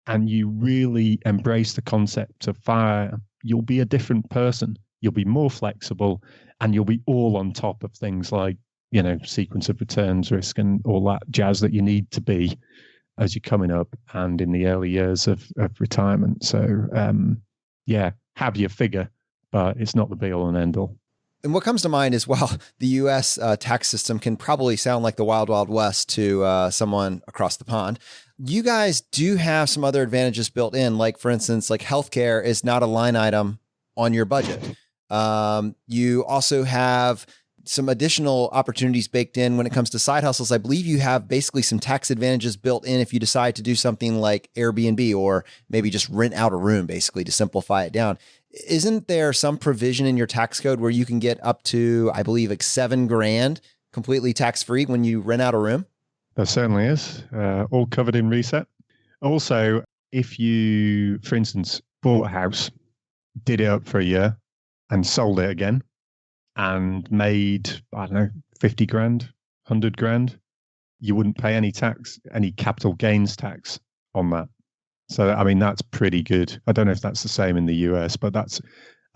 Speaker 4: and you really embrace the concept of FIRE, you'll be a different person. You'll be more flexible and you'll be all on top of things like, sequence of returns risk and all that jazz that you need to be as you're coming up and in the early years of retirement. So, have your figure, but it's not the be all and end all.
Speaker 1: And what comes to mind is, the U.S. Tax system can probably sound like the wild, wild west to someone across the pond. You guys do have some other advantages built in, like, for instance, like healthcare is not a line item on your budget. You also have some additional opportunities baked in when it comes to side hustles. I believe you have basically some tax advantages built in if you decide to do something like Airbnb or maybe just rent out a room, basically, to simplify it down. Isn't there some provision in your tax code where you can get up to, I believe, like $7 grand completely tax-free when you rent out a room?
Speaker 4: There certainly is. All covered in reset. Also, if you, for instance, bought a house, did it up for a year and sold it again and made, 50 grand, 100 grand, you wouldn't pay any tax, any capital gains tax on that. So, that's pretty good. I don't know if that's the same in the US, but that's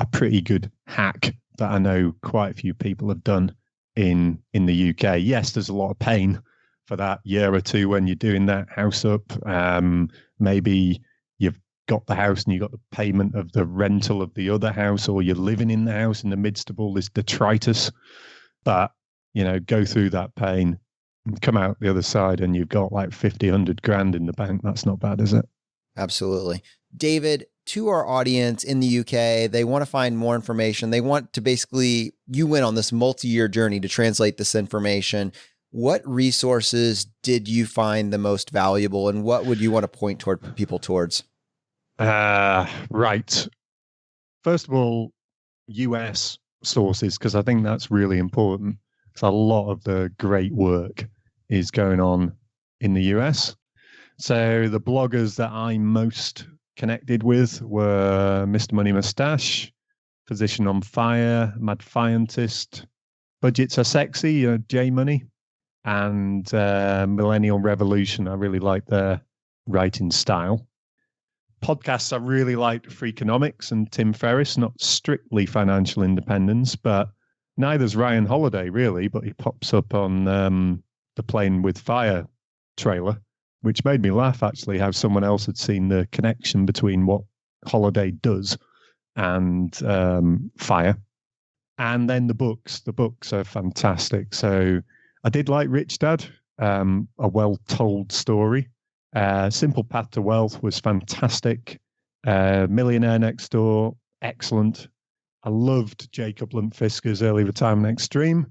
Speaker 4: a pretty good hack that I know quite a few people have done in the UK. Yes, there's a lot of pain for that year or two when you're doing that house up. Maybe you've got the house and you got the payment of the rental of the other house, or you're living in the house in the midst of all this detritus. But, go through that pain and come out the other side and you've got like 50, 100 grand in the bank. That's not bad, is it?
Speaker 1: Absolutely. David, to our audience in the UK, they want to find more information. They want to basically, you went on this multi-year journey to translate this information. What resources did you find the most valuable, and what would you want to point toward people towards?
Speaker 4: Right. First of all, US sources, because I think that's really important. Because a lot of the great work is going on in the US. So the bloggers that I'm most connected with were Mr. Money Mustache, Physician on Fire, Mad Fientist, Budgets Are Sexy, J Money, and Millennial Revolution. I really like their writing style. Podcasts, I really liked Freakonomics and Tim Ferriss, not strictly financial independence, but neither's Ryan Holiday, really, but he pops up on the Playing with Fire trailer, which made me laugh, actually, how someone else had seen the connection between what Holiday does and Fire. And then the books. The books are fantastic. So I did like Rich Dad, a well-told story. Simple Path to Wealth was fantastic. Millionaire Next Door, excellent. I loved Jacob Luntfisker's Early Retirement Extreme.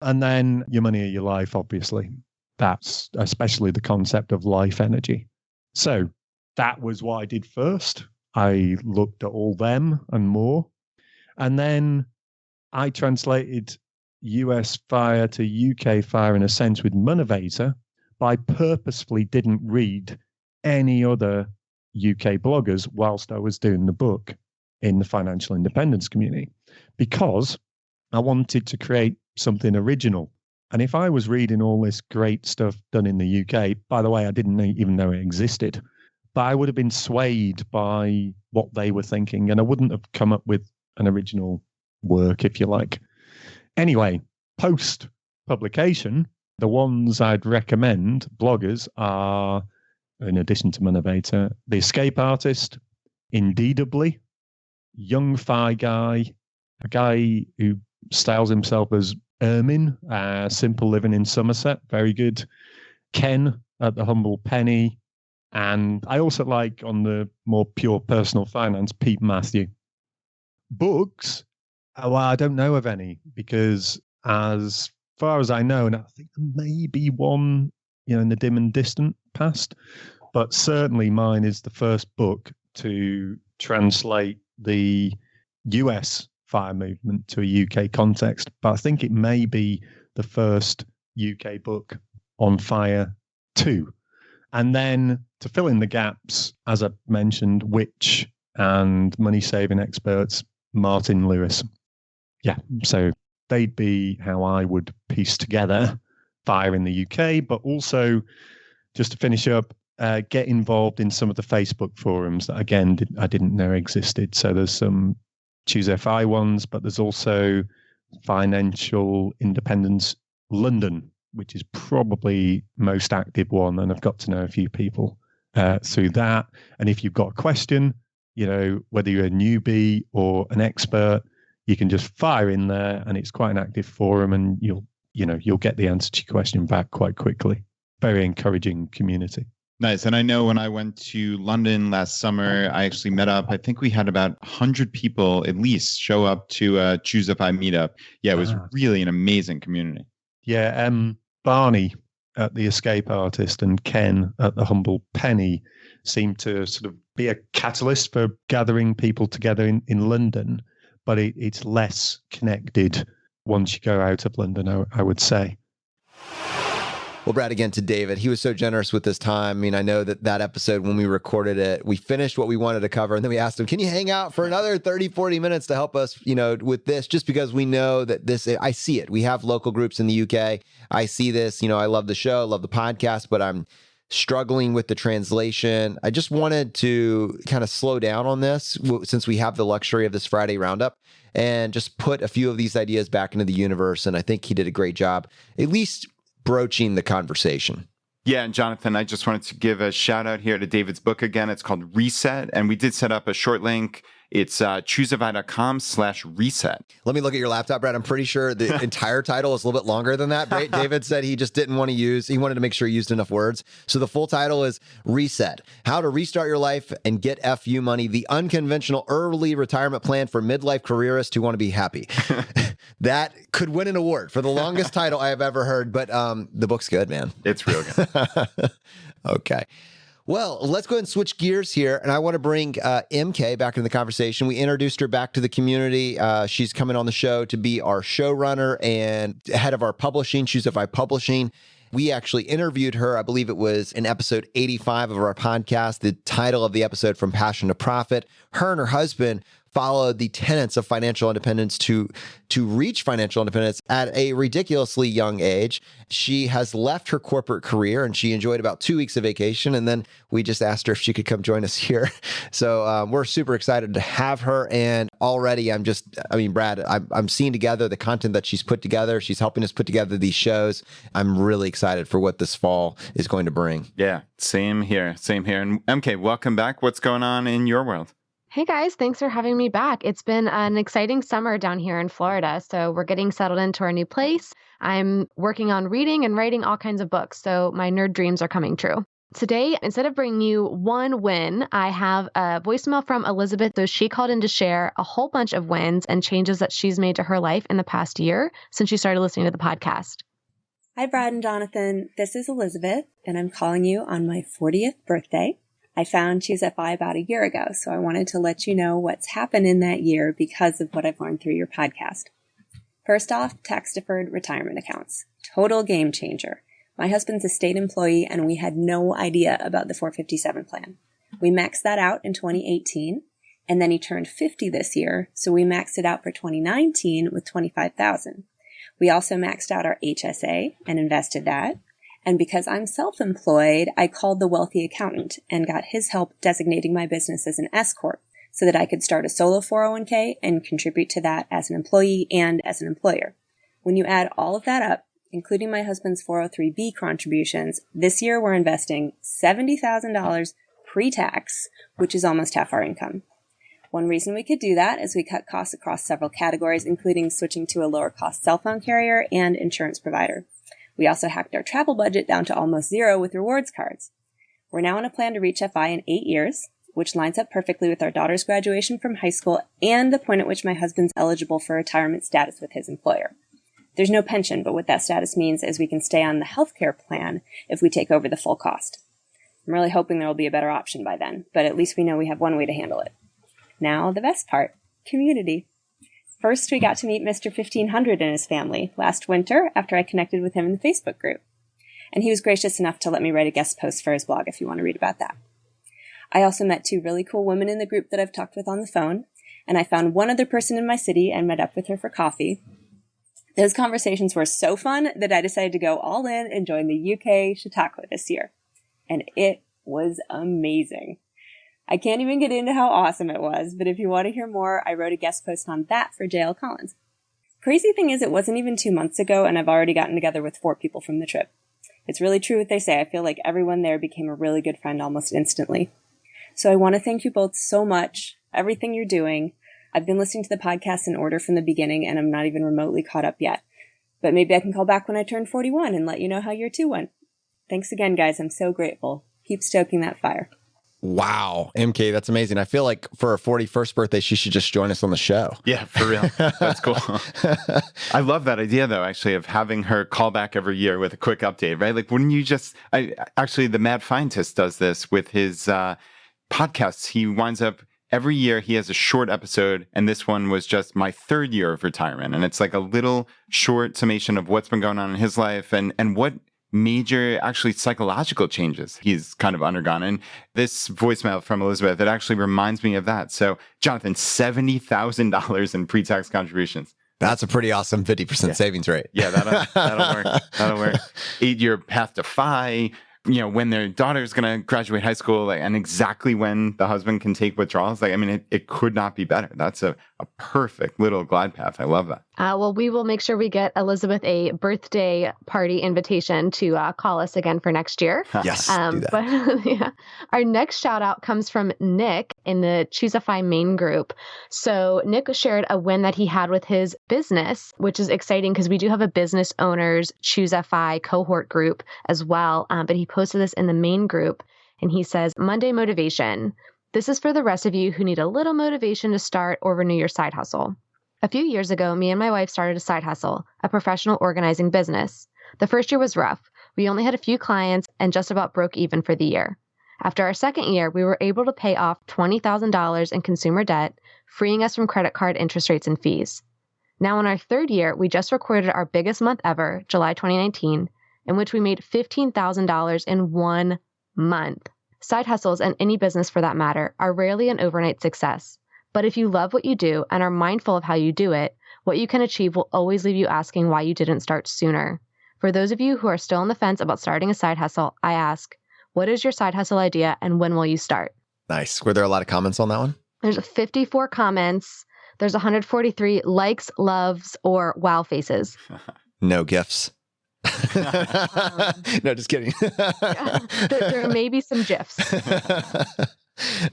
Speaker 4: And then Your Money or Your Life, obviously. That's especially the concept of life energy. So that was what I did first. I looked at all them and more. And then I translated US fire to UK fire in a sense with Monovator, but I purposefully didn't read any other UK bloggers whilst I was doing the book in the financial independence community, because I wanted to create something original. And if I was reading all this great stuff done in the UK, by the way, I didn't even know it existed, but I would have been swayed by what they were thinking, and I wouldn't have come up with an original work, if you like. Anyway, post-publication, the ones I'd recommend, bloggers, are, in addition to Monovator, The Escape Artist, Indeedably, Young Fi Guy, a guy who styles himself as Ermin, Simple Living in Somerset, very good. Ken at The Humble Penny. And I also like, on the more pure personal finance, Pete Matthew. Books, well, I don't know of any, because as far as I know, and I think there may be one, in the dim and distant past, but certainly mine is the first book to translate the US fire movement to a UK context. But I think it may be the first UK book on fire too. And then to fill in the gaps, as I mentioned, Which and Money Saving Experts, Martin Lewis. Yeah, so they'd be how I would piece together fire in the UK, but also, just to finish up, get involved in some of the Facebook forums that, again, I didn't know existed. So there's some Choose FI ones, but there's also Financial Independence London, which is probably most active one. And I've got to know a few people through that. And if you've got a question, whether you're a newbie or an expert, you can just fire in there, and it's quite an active forum, and you'll get the answer to your question back quite quickly. Very encouraging community.
Speaker 5: Nice. And I know when I went to London last summer, I actually met up. I think we had about 100 people at least show up to a Choose FI meetup. Yeah, it was really an amazing community.
Speaker 4: Yeah, Barney at The Escape Artist and Ken at The Humble Penny seemed to sort of be a catalyst for gathering people together in London, but it's less connected once you go out of London, I would say.
Speaker 1: Well, Brad, again, to David, he was so generous with his time. I mean, I know that episode, when we recorded it, we finished what we wanted to cover, and then we asked him, can you hang out for another 30, 40 minutes to help us, with this, just because we know that I see it. We have local groups in the UK. I see this, I love the show, love the podcast, but I'm struggling with the translation. I just wanted to kind of slow down on this, since we have the luxury of this Friday roundup, and just put a few of these ideas back into the universe. And I think he did a great job, at least broaching the conversation.
Speaker 3: Yeah, and Jonathan, I just wanted to give a shout out here to David's book again. It's called Reset, and we did set up a short link. It's choosefi.com/reset.
Speaker 1: Let me look at your laptop, Brad. I'm pretty sure the entire title is a little bit longer than that. David said he just didn't want to he wanted to make sure he used enough words. So the full title is Reset: How to Restart Your Life and Get FU Money, the Unconventional Early Retirement Plan for Midlife Careerists Who Want to Be Happy. That could win an award for the longest title I have ever heard, but the book's good, man.
Speaker 3: It's real good.
Speaker 1: Okay. Well, let's go ahead and switch gears here. And I want to bring MK back into the conversation. We introduced her back to the community. She's coming on the show to be our showrunner and head of our publishing, Choose FI Publishing. We actually interviewed her. I believe it was in episode 85 of our podcast. The title of the episode, From Passion to Profit. Her and her husband followed the tenets of financial independence to reach financial independence at a ridiculously young age. She has left her corporate career, and she enjoyed about 2 weeks of vacation. And then we just asked her if she could come join us here. So we're super excited to have her. And already Brad, I'm seeing together the content that she's put together. She's helping us put together these shows. I'm really excited for what this fall is going to bring.
Speaker 3: Yeah, same here. And MK, welcome back. What's going on in your world?
Speaker 6: Hey guys, thanks for having me back. It's been an exciting summer down here in Florida. So we're getting settled into our new place. I'm working on reading and writing all kinds of books. So my nerd dreams are coming true. Today, instead of bringing you one win, I have a voicemail from Elizabeth. So she called in to share a whole bunch of wins and changes that she's made to her life in the past year since she started listening to the podcast.
Speaker 7: Hi, Brad and Jonathan. This is Elizabeth, and I'm calling you on my 40th birthday. I found Choose FI about a year ago, so I wanted to let you know what's happened in that year because of what I've learned through your podcast. First off, tax-deferred retirement accounts. Total game changer. My husband's a state employee, and we had no idea about the 457 plan. We maxed that out in 2018, and then he turned 50 this year, so we maxed it out for 2019 with $25,000. We also maxed out our HSA and invested that. And because I'm self-employed, I called the wealthy accountant and got his help designating my business as an S Corp so that I could start a solo 401k and contribute to that as an employee and as an employer. When you add all of that up, including my husband's 403b contributions, this year we're investing $70,000 pre-tax, which is almost half our income. One reason we could do that is we cut costs across several categories, including switching to a lower cost cell phone carrier and insurance provider. We also hacked our travel budget down to almost zero with rewards cards. We're now on a plan to reach FI in 8 years, which lines up perfectly with our daughter's graduation from high school and the point at which my husband's eligible for retirement status with his employer. There's no pension, but what that status means is we can stay on the healthcare plan if we take over the full cost. I'm really hoping there will be a better option by then, but at least we know we have one way to handle it. Now, the best part, community. First, we got to meet Mr. 1500 and his family last winter after I connected with him in the Facebook group. And he was gracious enough to let me write a guest post for his blog if you want to read about that. I also met 2 really cool women in the group that I've talked with on the phone, and I found one other person in my city and met up with her for coffee. Those conversations were so fun that I decided to go all in and join the UK Chautauqua this year. And it was amazing. I can't even get into how awesome it was, but if you want to hear more, I wrote a guest post on that for JL Collins. Crazy thing is, it wasn't even 2 months ago, and I've already gotten together with 4 people from the trip. It's really true what they say. I feel like everyone there became a really good friend almost instantly. So I want to thank you both so much, everything you're doing. I've been listening to the podcast in order from the beginning, and I'm not even remotely caught up yet. But maybe I can call back when I turn 41 and let you know how year 2 went. Thanks again, guys. I'm so grateful. Keep stoking that fire.
Speaker 1: Wow. MK, that's amazing. I feel like for her 41st birthday, she should just join us on the show.
Speaker 3: Yeah, for real. That's cool. I love that idea, though, actually, of having her call back every year with a quick update, right? Like, wouldn't you just... actually, the Mad Scientist does this with his podcasts. He winds up... Every year he has a short episode, and this one was just my 3rd year of retirement. And it's like a little short summation of what's been going on in his life and what major actually psychological changes he's kind of undergone. And this voicemail from Elizabeth, it actually reminds me of that. So Jonathan, $70,000 in pre-tax contributions.
Speaker 1: That's a pretty awesome 50% savings rate.
Speaker 3: Yeah, that'll work. That'll work. 8-year path to FI, when their daughter's going to graduate high school, and exactly when the husband can take withdrawals. It could not be better. That's a perfect little glide path. I love that.
Speaker 6: Well, we will make sure we get Elizabeth a birthday party invitation to call us again for next year.
Speaker 1: Yes, do that.
Speaker 6: But yeah, our next shout out comes from Nick in the Choosify main group. So Nick shared a win that he had with his business, which is exciting because we do have a business owners Choosify cohort group as well. But he posted this in the main group and he says, Monday motivation. This is for the rest of you who need a little motivation to start or renew your side hustle. A few years ago, me and my wife started a side hustle, a professional organizing business. The first year was rough. We only had a few clients and just about broke even for the year. After our second year, we were able to pay off $20,000 in consumer debt, freeing us from credit card interest rates and fees. Now in our 3rd year, we just recorded our biggest month ever, July 2019, in which we made $15,000 in 1 month. Side hustles, and any business for that matter, are rarely an overnight success. But if you love what you do and are mindful of how you do it, what you can achieve will always leave you asking why you didn't start sooner. For those of you who are still on the fence about starting a side hustle, I ask, what is your side hustle idea and when will you start?
Speaker 1: Nice. Were there a lot of comments on that one?
Speaker 6: There's 54 comments. There's 143 likes, loves, or wow faces.
Speaker 1: No gifts. No, just kidding.
Speaker 6: There may be some GIFs.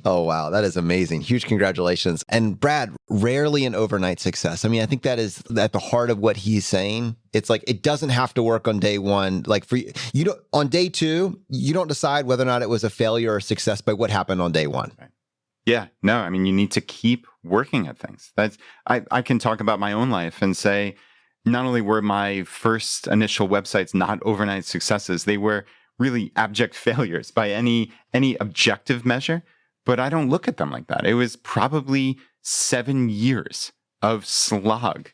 Speaker 1: Oh, wow. That is amazing. Huge congratulations. And Brad, rarely an overnight success. I think that is at the heart of what he's saying. It's like, it doesn't have to work on day one. Like you don't, on day 2, you don't decide whether or not it was a failure or a success by what happened on day 1.
Speaker 3: Right. Yeah, no, you need to keep working at things. I can talk about my own life and say, not only were my first initial websites not overnight successes, they were really abject failures by any objective measure, but I don't look at them like that. It was probably 7 years of slog.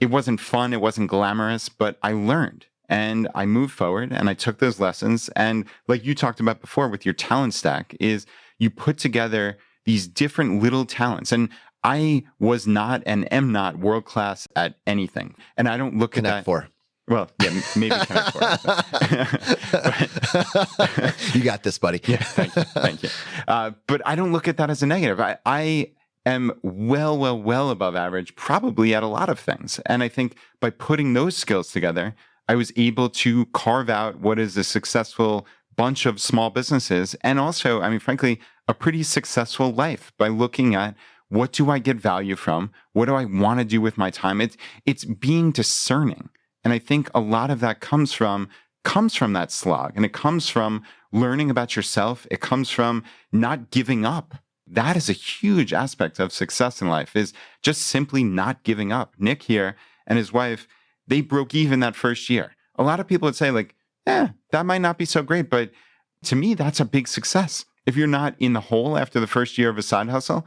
Speaker 3: it wasn't fun, it wasn't glamorous, but I learned and I moved forward and I took those lessons. And like you talked about before with your talent stack, is you put together these different little talents. And I was not and am not world-class at anything. And I don't look at that.
Speaker 1: Four.
Speaker 3: Well, yeah, maybe Connect Four.
Speaker 1: You got this, buddy.
Speaker 3: Yeah, thank you. But I don't look at that as a negative. I am well above average, probably at a lot of things. And I think by putting those skills together, I was able to carve out what is a successful bunch of small businesses. And also, I mean, frankly, a pretty successful life by looking at what do I get value from? What do I want to do with my time? It's being discerning. And I think a lot of that comes from that slog, and it comes from learning about yourself. It comes from not giving up. That is a huge aspect of success in life, is just simply not giving up. Nick here and his wife, they broke even that first year. A lot of people would say like, that might not be so great, but to me, that's a big success. If you're not in the hole after the first year of a side hustle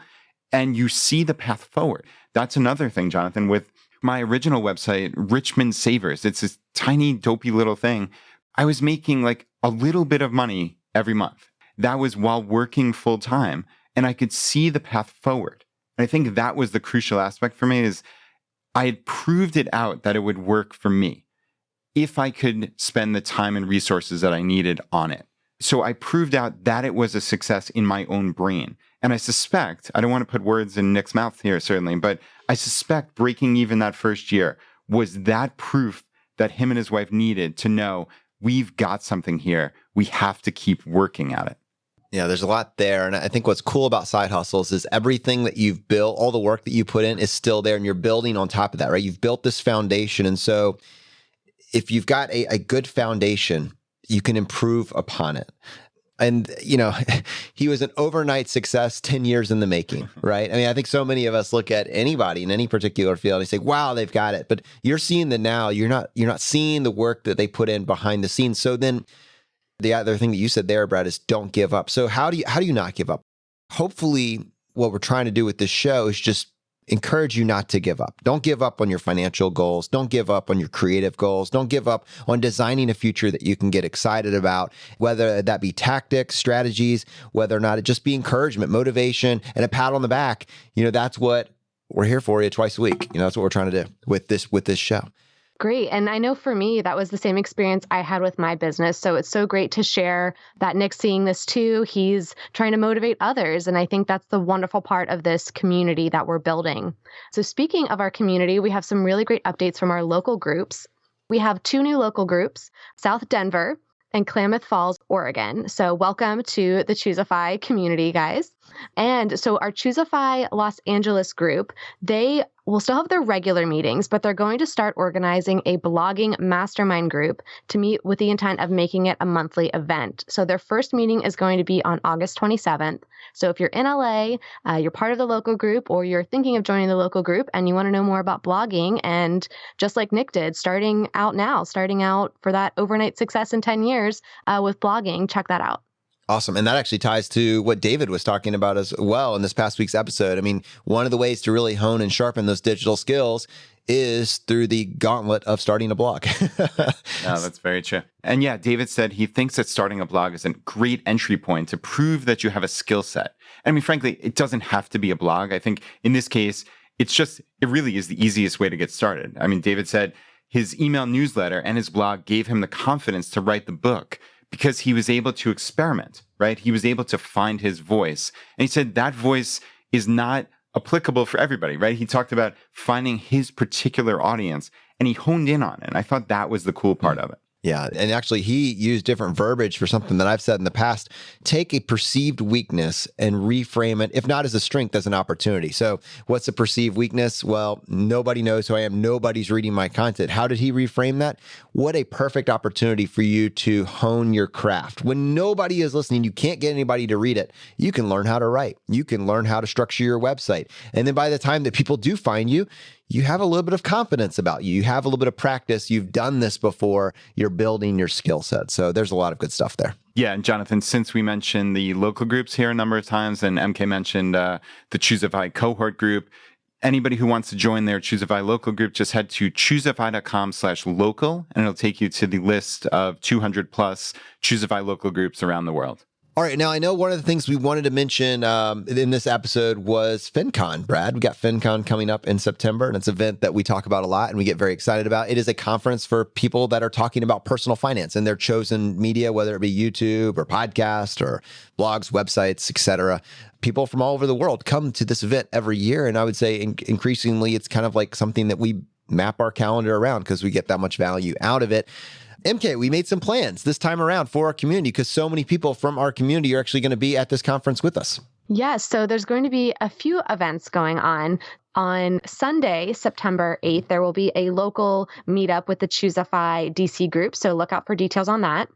Speaker 3: and you see the path forward, that's another thing, Jonathan, with my original website, Richmond Savers. It's this tiny, dopey little thing. I was making like a little bit of money every month. That was while working full time, and I could see the path forward. And I think that was the crucial aspect for me, is I had proved it out that it would work for me if I could spend the time and resources that I needed on it. So I proved out that it was a success in my own brain. And I suspect, I don't want to put words in Nick's mouth here, certainly, but I suspect breaking even that first year was that proof that him and his wife needed to know, we've got something here. We have to keep working at it.
Speaker 1: Yeah, there's a lot there. And I think what's cool about side hustles is everything that you've built, all the work that you put in is still there, and you're building on top of that, right? You've built this foundation. And so if you've got a good foundation, you can improve upon it. And, you know, he was an overnight success, 10 years in the making, right? I mean, I think so many of us look at anybody in any particular field and say, wow, they've got it. But you're seeing the now, you're not seeing the work that they put in behind the scenes. So then the other thing that you said there, Brad, is don't give up. So how do you not give up? Hopefully what we're trying to do with this show is just encourage you not to give up. Don't give up on your financial goals. Don't give up on your creative goals. Don't give up on designing a future that you can get excited about, whether that be tactics, strategies, whether or not it just be encouragement, motivation, and a pat on the back. You know, that's what we're here for you twice a week. You know, that's what we're trying to do with this show.
Speaker 6: Great. And I know for me, that was the same experience I had with my business. So it's so great to share that Nick's seeing this too. He's trying to motivate others. And I think that's the wonderful part of this community that we're building. So speaking of our community, we have some really great updates from our local groups. We have 2 new local groups, South Denver and Klamath Falls, Oregon. So welcome to the Choosify community, guys. And so our Choosify Los Angeles group, they will still have their regular meetings, but they're going to start organizing a blogging mastermind group to meet with the intent of making it a monthly event. So their first meeting is going to be on August 27th. So if you're in LA, you're part of the local group, or you're thinking of joining the local group and you want to know more about blogging, and just like Nick did, starting out for that overnight success in 10 years with blogging, check that out.
Speaker 1: Awesome. And that actually ties to what David was talking about as well in this past week's episode. I mean, one of the ways to really hone and sharpen those digital skills is through the gauntlet of starting a blog.
Speaker 3: No, that's very true. And yeah, David said he thinks that starting a blog is a great entry point to prove that you have a skill set. I mean, frankly, it doesn't have to be a blog. I think in this case, it really is the easiest way to get started. I mean, David said his email newsletter and his blog gave him the confidence to write the book, because he was able to experiment, right? He was able to find his voice. And he said that voice is not applicable for everybody, right? He talked about finding his particular audience, and he honed in on it. And I thought that was the cool part of it.
Speaker 1: Yeah. And actually, he used different verbiage for something that I've said in the past. Take a perceived weakness and reframe it, if not as a strength, as an opportunity. So what's a perceived weakness? Well, nobody knows who I am. Nobody's reading my content. How did he reframe that? What a perfect opportunity for you to hone your craft. When nobody is listening, you can't get anybody to read it. You can learn how to write. You can learn how to structure your website. And then by the time that people do find you, you have a little bit of confidence about you. You have a little bit of practice. You've done this before. You're building your skill set. So there's a lot of good stuff there.
Speaker 3: Yeah. And Jonathan, since we mentioned the local groups here a number of times, and MK mentioned the Choosify cohort group, Anybody who wants to join their Choosify local group, just head to choosify.com/local, and it'll take you to the list of 200 plus Choosify local groups around the world.
Speaker 1: All right. Now, I know one of the things we wanted to mention in this episode was FinCon, Brad. We got FinCon coming up in September, and it's an event that we talk about a lot and we get very excited about. It is a conference for people that are talking about personal finance and their chosen media, whether it be YouTube or podcast or blogs, websites, etc. People from all over the world come to this event every year. And I would say increasingly, it's kind of like something that we map our calendar around because we get that much value out of it. MK, we made some plans this time around for our community because so many people from our community are actually going to be at this conference with us.
Speaker 6: Yes, so there's going to be a few events going on. On Sunday, September 8th, there will be a local meetup with the Choosify DC group, so look out for details on that.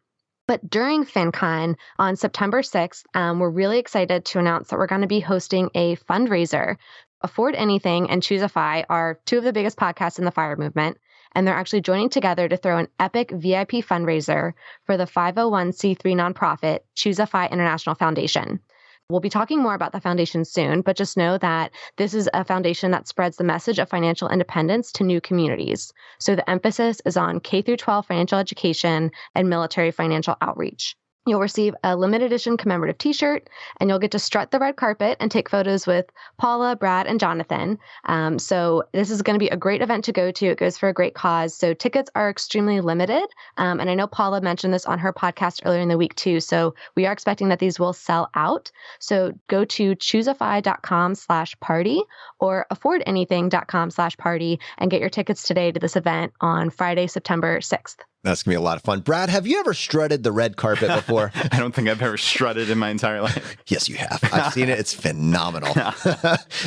Speaker 6: But during FinCon on September 6th, we're really excited to announce that we're going to be hosting a fundraiser. Afford Anything and Choosify are two of the biggest podcasts in the FIRE movement, and they're actually joining together to throw an epic VIP fundraiser for the 501c3 nonprofit Choosify International Foundation. We'll be talking more about the foundation soon, but just know that this is a foundation that spreads the message of financial independence to new communities. So the emphasis is on K through 12 financial education and military financial outreach. You'll receive a limited edition commemorative t-shirt, and you'll get to strut the red carpet and take photos with Paula, Brad, and Jonathan. So this is going to be a great event to go to. It goes for a great cause. So tickets are extremely limited. And I know Paula mentioned this on her podcast earlier in the week too. So we are expecting that these will sell out. So go to choosify.com/party or affordanything.com/party and get your tickets today to this event on Friday, September 6th.
Speaker 1: That's going to be a lot of fun. Brad, have you ever strutted the red carpet before?
Speaker 3: I don't think I've ever strutted in my entire life.
Speaker 1: Yes, you have. I've seen it. It's phenomenal.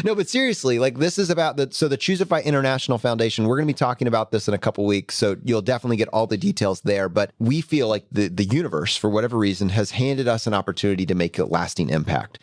Speaker 1: No, but seriously, like this is about the Choosify International Foundation. We're going to be talking about this in a couple weeks, so you'll definitely get all the details there. But we feel like the universe, for whatever reason, has handed us an opportunity to make a lasting impact,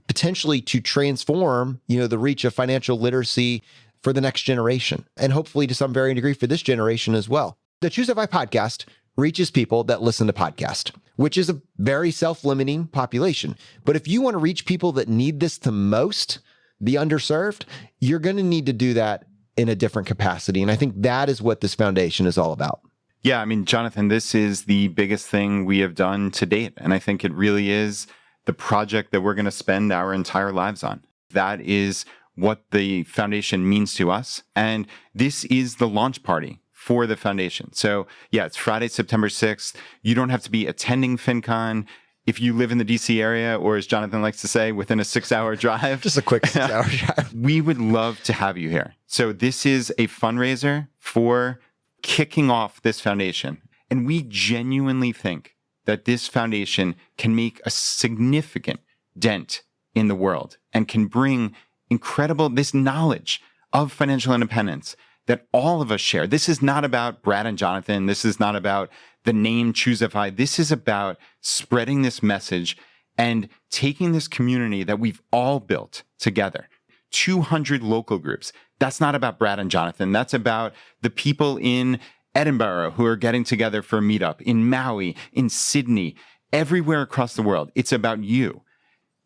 Speaker 1: potentially to transform, the reach of financial literacy for the next generation, and hopefully to some varying degree for this generation as well. The Choosify podcast reaches people that listen to podcasts, which is a very self-limiting population. But if you want to reach people that need this the most, the underserved, you're going to need to do that in a different capacity. And I think that is what this foundation is all about.
Speaker 3: Yeah, I mean, Jonathan, this is the biggest thing we have done to date. And I think it really is the project that we're going to spend our entire lives on. That is what the foundation means to us. And this is the launch party for the foundation. So yeah, it's Friday, September 6th. You don't have to be attending FinCon. If you live in the DC area, or as Jonathan likes to say, within a 6-hour drive.
Speaker 1: Just a quick 6-hour drive.
Speaker 3: We would love to have you here. So this is a fundraiser for kicking off this foundation. And we genuinely think that this foundation can make a significant dent in the world and can bring this knowledge of financial independence that all of us share. This is not about Brad and Jonathan. This is not about the name Choosify. This is about spreading this message and taking this community that we've all built together. 200 local groups. That's not about Brad and Jonathan. That's about the people in Edinburgh who are getting together for a meetup, in Maui, in Sydney, everywhere across the world. It's about you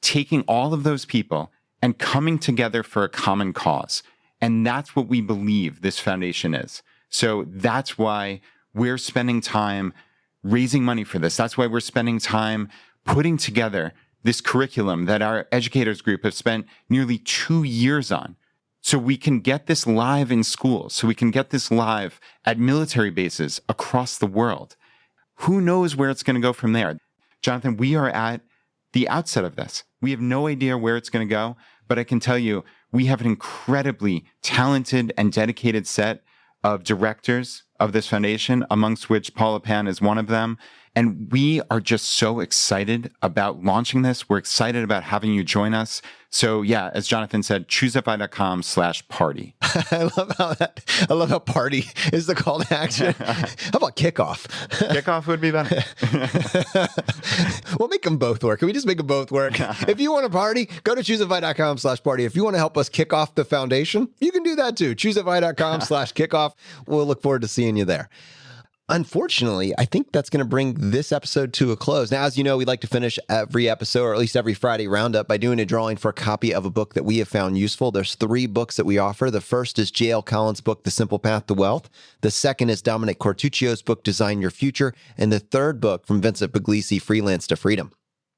Speaker 3: taking all of those people and coming together for a common cause. And that's what we believe this foundation is. So that's why we're spending time raising money for this. That's why we're spending time putting together this curriculum that our educators group have spent nearly 2 years on. So we can get this live in schools, so we can get this live at military bases across the world. Who knows where it's going to go from there? Jonathan, we are at the outset of this. We have no idea where it's going to go, but I can tell you, we have an incredibly talented and dedicated set of directors of this foundation, amongst which Paula Pan is one of them. And we are just so excited about launching this. We're excited about having you join us. So yeah, as Jonathan said, choosify.com/party.
Speaker 1: I love how party is the call to action. How about kickoff?
Speaker 3: Kickoff would be better.
Speaker 1: We'll make them both work. Can we just make them both work? If you want to party, go to choosify.com/party. If you want to help us kick off the foundation, you can do that too. Choosify.com/kickoff. We'll look forward to seeing you there. unfortunately, I think that's going to bring this episode to a close. Now, as you know, we like to finish every episode, or at least every Friday roundup, by doing a drawing for a copy of a book that we have found useful. There's 3 books that we offer. The first is J.L. Collins' book, The Simple Path to Wealth. The second is Dominic Cortuccio's book, Design Your Future. And the third book from Vincent Puglisi, Freelance to Freedom.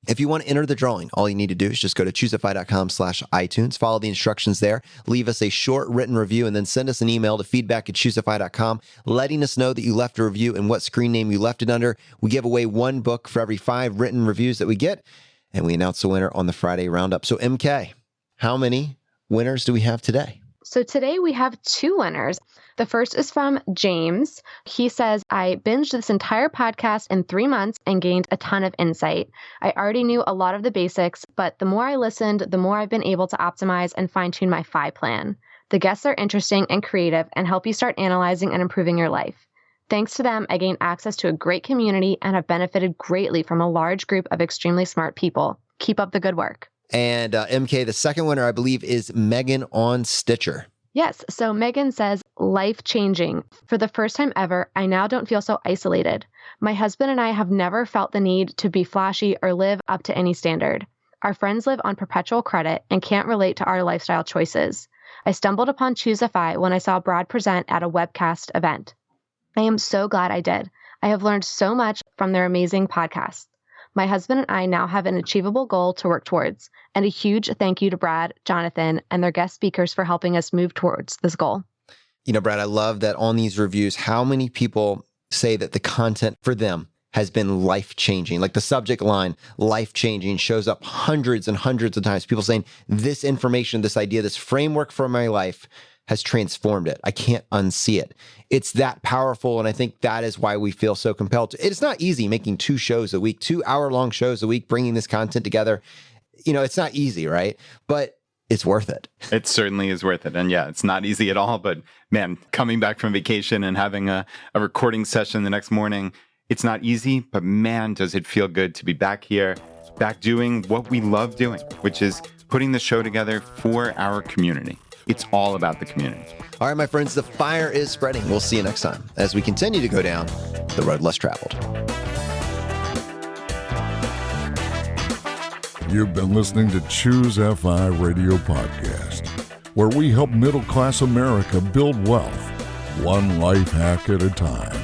Speaker 1: If you want to enter the drawing, all you need to do is just go to choosify.com/iTunes, follow the instructions there, leave us a short written review, and then send us an email to feedback@choosify.com, letting us know that you left a review and what screen name you left it under. We give away 1 book for every 5 written reviews that we get, and we announce the winner on the Friday roundup. So MK, how many winners do we have today?
Speaker 6: So today we have 2 winners. The first is from James. He says, I binged this entire podcast in 3 months and gained a ton of insight. I already knew a lot of the basics, but the more I listened, the more I've been able to optimize and fine-tune my FI plan. The guests are interesting and creative and help you start analyzing and improving your life. Thanks to them, I gained access to a great community and have benefited greatly from a large group of extremely smart people. Keep up the good work.
Speaker 1: And MK, the second winner, I believe, is Megan on Stitcher.
Speaker 6: Yes. So Megan says, life-changing. For the first time ever, I now don't feel so isolated. My husband and I have never felt the need to be flashy or live up to any standard. Our friends live on perpetual credit and can't relate to our lifestyle choices. I stumbled upon Choosify when I saw Brad present at a webcast event. I am so glad I did. I have learned so much from their amazing podcast. My husband and I now have an achievable goal to work towards, and a huge thank you to Brad, Jonathan, and their guest speakers for helping us move towards this goal.
Speaker 1: You know, Brad, I love that on these reviews, how many people say that the content for them has been life-changing. Like the subject line, life-changing, shows up hundreds and hundreds of times. People saying, this information, this idea, this framework for my life has transformed it. I can't unsee it. It's that powerful, and I think that is why we feel so compelled to. It's not easy making 2 shows a week, 2-hour-long shows a week, bringing this content together. You know, it's not easy, right? But it's worth it.
Speaker 3: It certainly is worth it. And yeah, it's not easy at all. But man, coming back from vacation and having a recording session the next morning, it's not easy. But man, does it feel good to be back here, back doing what we love doing, which is putting the show together for our community. It's all about the community.
Speaker 1: All right, my friends, the fire is spreading. We'll see you next time as we continue to go down the road less traveled.
Speaker 2: You've been listening to Choose FI Radio Podcast, where we help middle-class America build wealth, one life hack at a time.